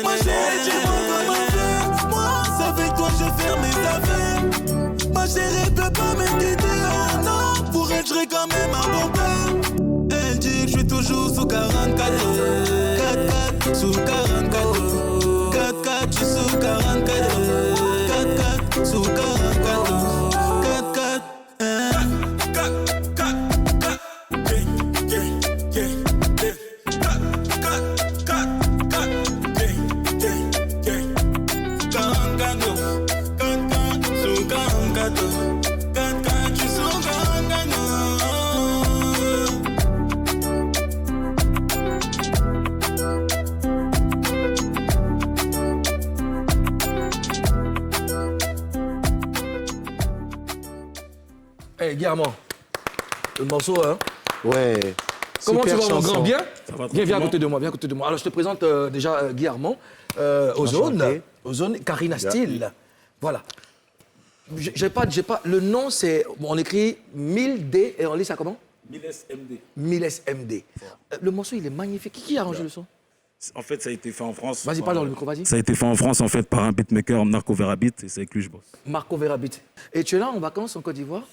Moi chérie, dis-moi comment faire. Moi, avec toi je ferme mes affaires. Ma chérie peut pas m'inquiéter, oh non. Pour elle, je serai quand même un bon père. Elle dit que je suis toujours sous 44. 4-4, sous 44. 4-4, je suis sous 44. 4-4, sous 44. 4-4, 4-4, Hey, Guillermo, le morceau, hein? Ouais. Comment Super tu vas, mon chanson. grand? Bien? va Viens à côté de moi, viens à côté de moi. Alors, je te présente déjà Guillermo, Ozone, Karina Steele. Voilà. J'ai pas, le nom, c'est, on écrit 1000D et on lit ça comment? 1000SMD. 1000SMD. Le morceau, il est magnifique. Qui a arrangé le son? En fait, ça a été fait en France. Vas-y, parle dans le micro, vas-y. Ça a été fait en France, en fait, par un beatmaker, Narco Verabit, et c'est avec lui que je bosse. Marco Verabit. Et tu es là en vacances en Côte d'Ivoire?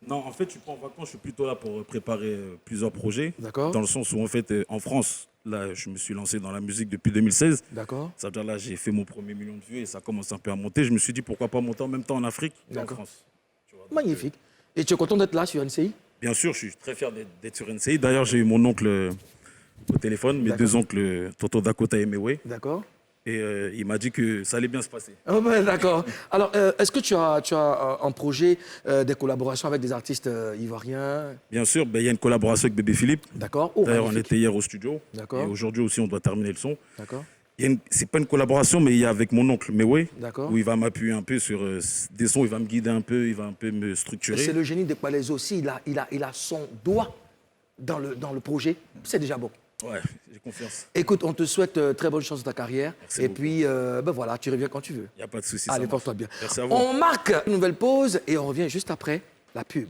Non, en fait, je suis pas en vacances, je suis plutôt là pour préparer plusieurs projets. D'accord. Dans le sens où, en fait, en France, là, je me suis lancé dans la musique depuis 2016. D'accord. Ça veut dire là, j'ai fait mon premier million de vues et ça commence un peu à monter. Je me suis dit, pourquoi pas monter en même temps en Afrique et en D'accord. France. Tu vois, donc, Magnifique. Et tu es content d'être là sur NCI? bien sûr, je suis très fier d'être sur NCI. D'ailleurs, j'ai eu mon oncle au téléphone, mes D'accord. deux oncles, Tonton Dakota et Mewe. D'accord. Et il m'a dit que ça allait bien se passer. Oh ben, d'accord. Alors, est-ce que tu as en projet des collaborations avec des artistes ivoiriens? Bien sûr, il y a une collaboration avec Bébé Philippe. D'accord. Oh, D'ailleurs, on magnifique. était hier au studio. D'accord. Et aujourd'hui aussi, on doit terminer le son. D'accord. C'est pas une collaboration, mais il y a avec mon oncle Mewe, D'accord. où il va m'appuyer un peu sur des sons, il va me guider un peu, il va un peu me structurer. C'est le génie de Palaiso aussi. Il a son doigt dans le projet. C'est déjà bon. Ouais, j'ai confiance. Écoute, on te souhaite très bonne chance dans ta carrière. Merci et beaucoup. puis, ben voilà, tu reviens quand tu veux. Il n'y a pas de souci. Allez, ça marche. porte-toi bien. Merci à vous. On marque une nouvelle pause et on revient juste après la pub.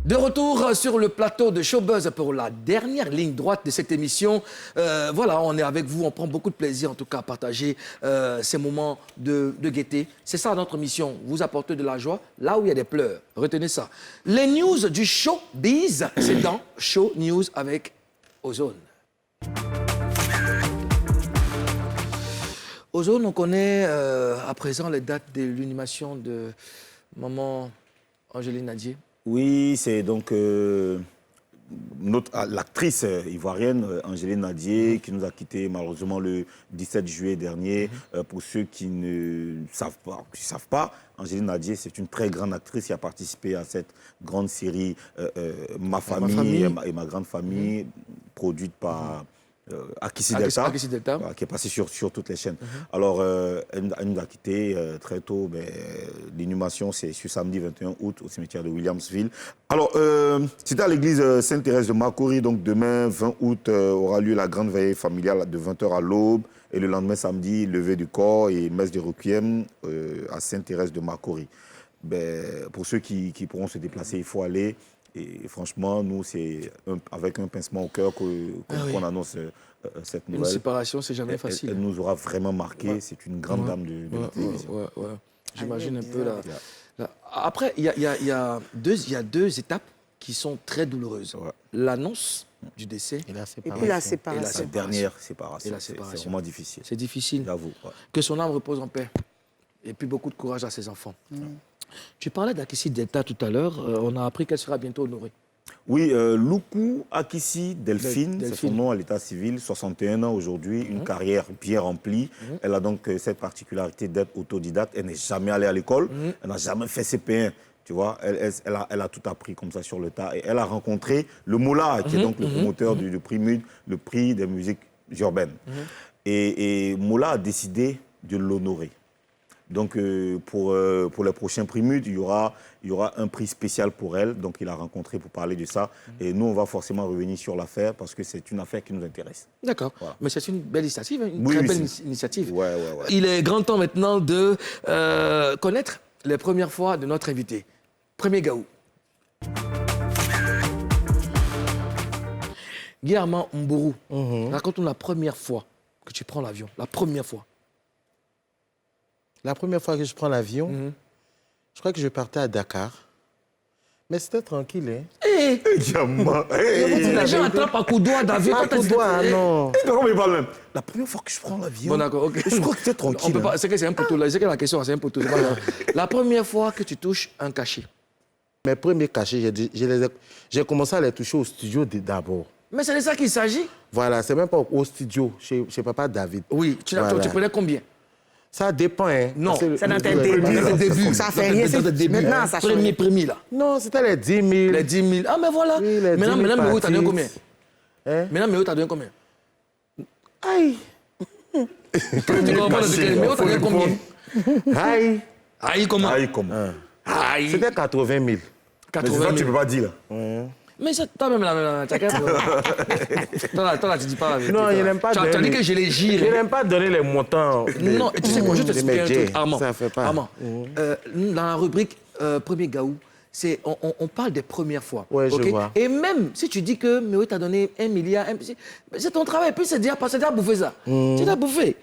De retour sur le plateau de Showbuzz pour la dernière ligne droite de cette émission. Voilà, on est avec vous, on prend beaucoup de plaisir en tout cas à partager ces moments de gaieté. C'est ça notre mission, vous apporter de la joie là où il y a des pleurs. Retenez ça. Les news du showbiz, c'est dans Show News avec Ozone. Ozone, on connaît à présent les dates de l'inhumation de maman Angéline Nadier. Oui, c'est donc l'actrice ivoirienne Angéline Nadier qui nous a quittés malheureusement le 17 juillet dernier. Pour ceux qui ne savent pas, Angéline Nadier, c'est une très grande actrice qui a participé à cette grande série Ma famille et ma grande famille, produite par Akissi Delta, qui est passée sur toutes les chaînes. Alors, elle nous a quittés très tôt. L'inhumation, c'est ce samedi 21 août au cimetière de Williamsville. Alors, c'était à l'église Sainte-Thérèse de Makori. Donc, demain, 20 août, aura lieu la grande veillée familiale de 20h à l'aube. Et le lendemain, samedi, levée du corps et messe de requiem à Sainte-Thérèse de Makori. Pour ceux qui pourront se déplacer, il faut aller. Et franchement, nous, c'est avec un pincement au cœur qu'on annonce cette nouvelle. Une séparation, c'est jamais facile. Elle nous aura vraiment marqué. Ouais. C'est une grande dame de la télévision. J'imagine un peu là. Après, il y a deux étapes qui sont très douloureuses. Ouais. L'annonce du décès et puis la séparation. Et la dernière séparation. C'est vraiment difficile. C'est difficile. J'avoue. Ouais. Que son âme repose en paix. Et puis beaucoup de courage à ses enfants. Tu parlais d'Akissi Delta tout à l'heure. On a appris qu'elle sera bientôt honorée. Oui, Loukou Akissi Delphine, c'est son nom à l'état civil, 61 ans aujourd'hui, une carrière bien remplie. Elle a donc cette particularité d'être autodidacte. Elle n'est jamais allée à l'école, elle n'a jamais fait CP1. Tu vois, elle a tout appris comme ça sur le tas. Et elle a rencontré le Moula, qui est donc le promoteur du prix MUD, le prix des musiques urbaines. Et Moula a décidé de l'honorer. Donc, pour les prochains prix MUD, il y aura un prix spécial pour elle. Donc, il a rencontré pour parler de ça. Et nous, on va forcément revenir sur l'affaire parce que c'est une affaire qui nous intéresse. D'accord. Voilà. Mais c'est une belle initiative, une très belle initiative. Ouais. Il est grand temps maintenant de connaître les premières fois de notre invité. Premier Gaou. Guillermo Mbourou, raconte-nous la première fois que tu prends l'avion. La première fois. La première fois que je prends l'avion, je crois que je partais à Dakar. Mais c'était tranquille, hein. L'avion attrape à coup d'oie d'avion. À coup d'oie, non. La première fois que je prends l'avion, bon, d'accord, ok. Je crois que c'était tranquille. C'est que c'est un poteau, là. C'est que la question, c'est un poteau. La première fois que tu touches un cachet. Mes premiers cachets, j'ai commencé à les toucher au studio d'abord. Mais c'est de ça qu'il s'agit. Voilà, c'est même pas au studio, chez papa David. Oui, tu prenais combien? Ça dépend, hein. Non, c'est dans tes débuts. Ça fait rien, c'est maintenant, ça change. Premier, là. Non, c'était les 10 000. Les 10 000. Ah, mais voilà. Oui, maintenant, Méo, t'as donné combien? Maintenant, Méo, t'as donné combien? Aïe. Tu comprends le Méo, t'as donné combien? Aïe. Aïe, comment? Aïe, comment? Aïe. C'était 80 000. Mais c'est ça que tu peux pas dire, là. Mais c'est toi-même là, toi là, tu dis pas la vérité. Non, je n'aime pas donner. Tu as dit que je les gire. Je n'aime pas donner les montants. Non, tu sais quoi, je te explique un truc, Armand. Ça fait pas. Armand, dans la rubrique Premier Gaou, on parle des premières fois. Oui, je vois. Et même si tu dis que Méo t'a donné 1 milliard, c'est ton travail. Puis c'est déjà bouffé ça. Tu l'as bouffé.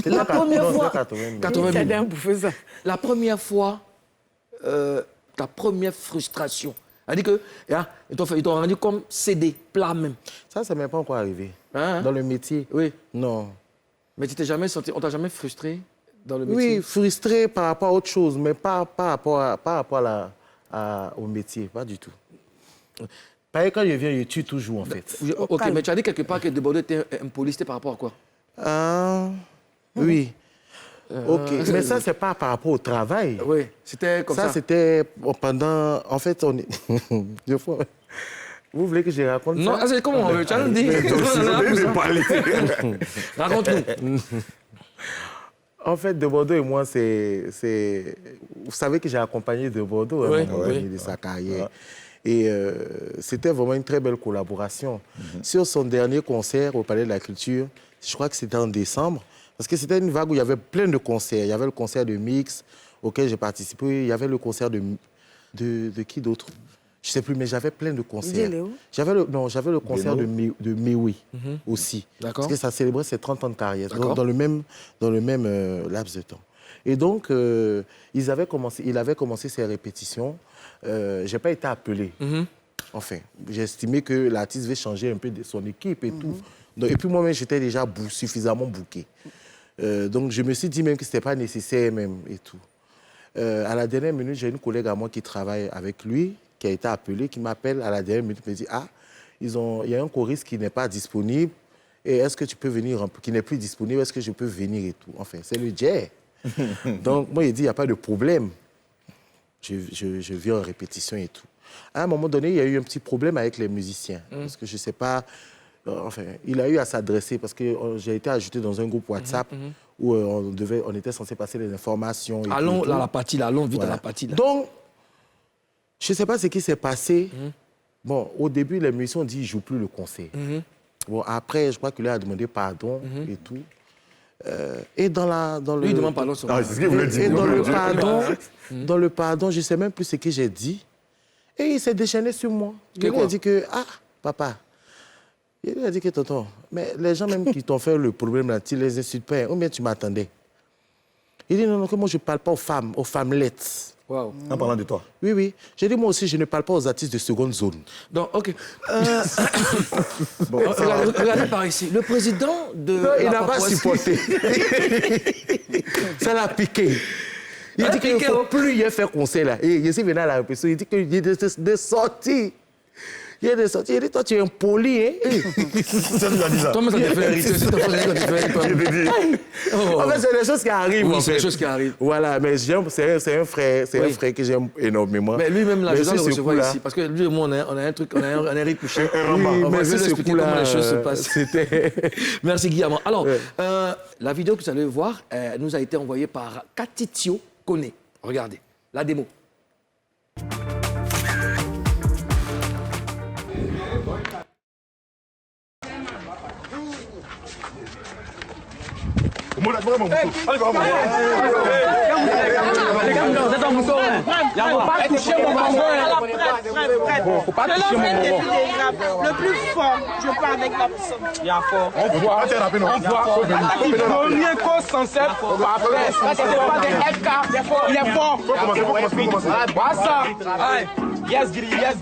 La première fois. 80 000. T'as bouffé ça. La première fois, ta première frustration. Elle dit que ils t'ont rendu comme CD, plat même. Ça m'est pas encore arrivé. Hein? Dans le métier. Oui. Non. Mais tu t'es jamais senti, on t'a jamais frustré dans le métier? Oui, frustré par rapport à autre chose, mais pas par rapport au métier, pas du tout. Parce que quand il vient, il tue toujours, en fait. Ok, mais tu as dit quelque part que De Bordeaux était impoli, c'était par rapport à quoi? Oui. Ok, mais ça, c'est pas par rapport au travail. Oui, c'était comme ça. Ça, c'était pendant... En fait, on est... Deux fois... Vous voulez que je raconte ça? Non, c'est comment on veut, tu as dit. Raconte-nous. En fait, De Bordeaux et moi, c'est... Vous savez que j'ai accompagné De Bordeaux à un moment donné de sa carrière. Et c'était vraiment une très belle collaboration. Sur son dernier concert au Palais de la Culture, je crois que c'était en décembre, parce que c'était une vague où il y avait plein de concerts. Il y avait le concert de Mix, auquel j'ai participé. Il y avait le concert de qui d'autre? Je ne sais plus, mais j'avais plein de concerts. J'avais le concert de Mewi aussi. Parce que ça célébrait ses 30 ans de carrière, dans le même laps de temps. Et donc, il avait commencé ses répétitions. Je n'ai pas été appelé. Enfin, j'ai estimé que l'artiste devait changer un peu de son équipe et tout. Donc, et puis moi-même, j'étais déjà suffisamment booké. Donc, je me suis dit même que ce n'était pas nécessaire même et tout. À la dernière minute, j'ai une collègue à moi qui travaille avec lui, qui a été appelée, qui m'appelle à la dernière minute, me dit « Ah, il y a un choriste qui n'est pas disponible, et est-ce que tu peux venir, qui n'est plus disponible, est-ce que je peux venir et tout ?» Enfin, c'est le Jay. Donc, moi, il dit « Il n'y a pas de problème. » Je viens en répétition et tout. À un moment donné, il y a eu un petit problème avec les musiciens, parce que je ne sais pas... Enfin, il a eu à s'adresser, parce que j'ai été ajouté dans un groupe WhatsApp où on était censé passer les informations. Allons à la partie, là, allons vite à la partie. Là. Donc, je ne sais pas ce qui s'est passé. Bon, au début, les musiciens ont dit qu'ils ne jouent plus le concert. Bon, après, je crois qu'il a demandé pardon et tout. Et dans le... Lui, il demande pardon. C'est ce qu'il voulait dire. Et dans le pardon, je ne sais même plus ce que j'ai dit. Et il s'est déchaîné sur moi. Il a dit que, ah, papa, il a dit que, tonton, mais les gens même qui t'ont fait le problème là, tu les insultes pas, ou bien tu m'attendais. Il dit, non, que moi je ne parle pas aux femmelettes. Wow. En parlant de toi. Oui, oui. J'ai dit, moi aussi, je ne parle pas aux artistes de seconde zone. Donc, ok. Regardez par ici. Le président de il n'a pas supporté. Ça l'a piqué. Il dit qu'il ne faut plus y faire concert là. Et je suis venu à la répétition, il dit qu'il y a des sorties. Il y a des sorties. Il dit, toi, tu es impoli, hein? Ça, tu as dit ça. Toi, mais ça te fait hériter. En fait, c'est des choses qui arrivent. Oui, c'est des choses qui arrivent. Voilà, mais c'est un frère que j'aime énormément. Mais lui-même, là, je dois le recevoir ici. Parce que lui et moi, on a un truc, on a un rythme couché. On va essayer d'expliquer comment les choses se passent. Merci, Guillaume. Alors, la vidéo que vous allez voir nous a été envoyée par Katitio Kone. Regardez, la démo. Le plus fort, je parle avec la personne. Il y a fort. On voit. Premier cause sans cesse. Après, c'est pas des FK. Il est fort. Voilà ça. Yes, Giri, yes,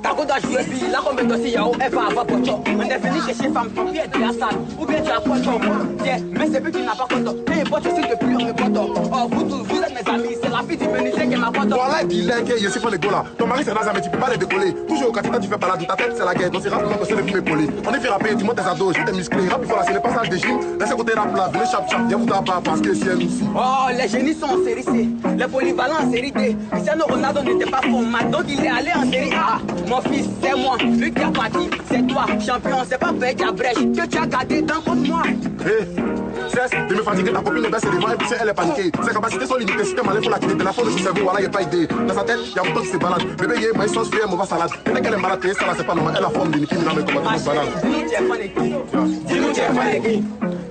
Tako doit jouer puis là comme doit si yao elle va avoir pocho. On est venu chez femme pour pied de la salle ou bien tu as quoi ton mais c'est plus tu n'as pas content. Mais pote aussi depuis on me content. Oh vous êtes mes amis, c'est la fille du menuisier qui m'a content. Voilà dis-le que je suis pas le gars là. Ton mari c'est Nazam mais tu peux pas le décoller. Toujours au quartier tu fais pas là, ta tête c'est la guerre. Donc c'est rapidement que c'est le plus poli. On est fait rapper, tu montes tes ados, je t'ai musclé. Rap il faut là c'est le passage des gym. Laissez côté rap là, venez chap chap, viens vous taper parce que c'est elle aussi. Oh les génies sont en série C, les polyvalents en série D. Cristiano Ronaldo n'était pas format donc il est allé en série A. Mon fils c'est moi, lui qui a parti, c'est toi, champion, c'est pas fait ta brèche, que tu as gardé dans contre moi. Cesse de me fatiguer, ta copine baisse les mains et puis elle est paniquée. Ses capacités sont limitées, si t'es malin, faut la quitter. La faute de son cerveau, voilà, y'a pas idée. Dans sa tête, y'a un bouton qui se balade. Bébé, y'a maïs sauce, fier, mauvaise salade. Dès qu'elle est malade, ça là, c'est pas normal. Elle a forme d'une équipe, mais comment tu me balades. Dis-nous, tu es fan équipe. Dis-nous, tu es fan équipe.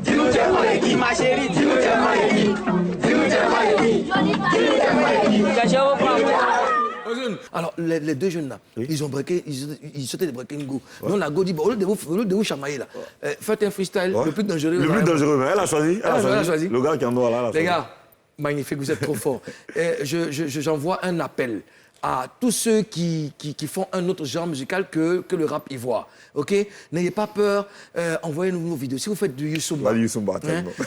Dis-nous, tu es fan équipe. Ma chérie, dis-nous, tu es fan équipe. Dis-nous, tu es fan équipe. Dis-nous, tu es fan équipe. Alors, les deux jeunes là, ils ont breaké, ils sautaient des breaking go. Donc la go dit, bon, au lieu de vous chamailler là, faites un freestyle le plus dangereux. Le plus dangereux, mais elle a choisi. Elle a choisi. Le gars qui en doit là. Les gars, magnifique, vous êtes trop forts. J'envoie un appel à tous ceux qui font un autre genre musical que le rap ivoire. Ok? N'ayez pas peur, envoyez-nous nos vidéos. Si vous faites du Youssoumba. Youssoumba,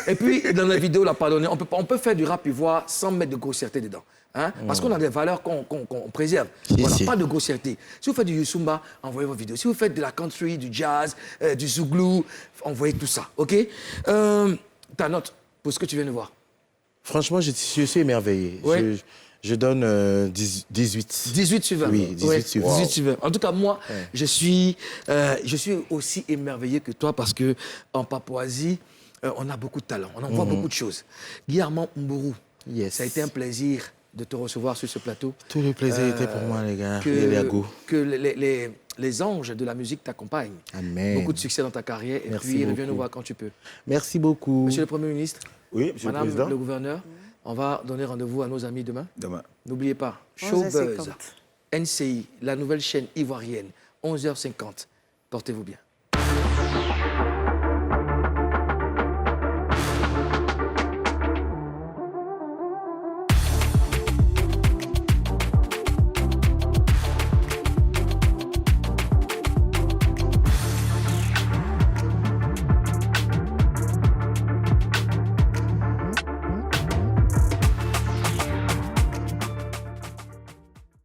Et puis, dans la vidéo, là, pardonnez, on peut faire du rap ivoire sans mettre de grossièreté dedans. Hein? Parce qu'on a des valeurs qu'on préserve. Voilà, pas de grossièreté. Si vous faites du Yusumba, envoyez vos vidéos. Si vous faites de la country, du jazz, du zouglou, envoyez tout ça, ok? Ta note pour ce que tu viens de voir. Franchement, je suis émerveillé. Ouais. Je donne 18. 18 sur 20. Oui, 18 sur 20. 18 sur 20. En tout cas, moi, je suis aussi émerveillé que toi parce qu'en Papouasie, on a beaucoup de talent. On en voit beaucoup de choses. Guillermo Mburu, ça a été un plaisir de te recevoir sur ce plateau. Tout le plaisir était pour moi, les gars. Que les anges de la musique t'accompagnent. Amen. Beaucoup de succès dans ta carrière. Et Merci puis, beaucoup. reviens nous voir quand tu peux. Merci beaucoup. Monsieur le Premier ministre, Oui, monsieur le Madame Président. le Gouverneur, on va donner rendez-vous à nos amis demain. Demain. N'oubliez pas, 11h50. Showbuzz, NCI, la nouvelle chaîne ivoirienne, 11h50. Portez-vous bien.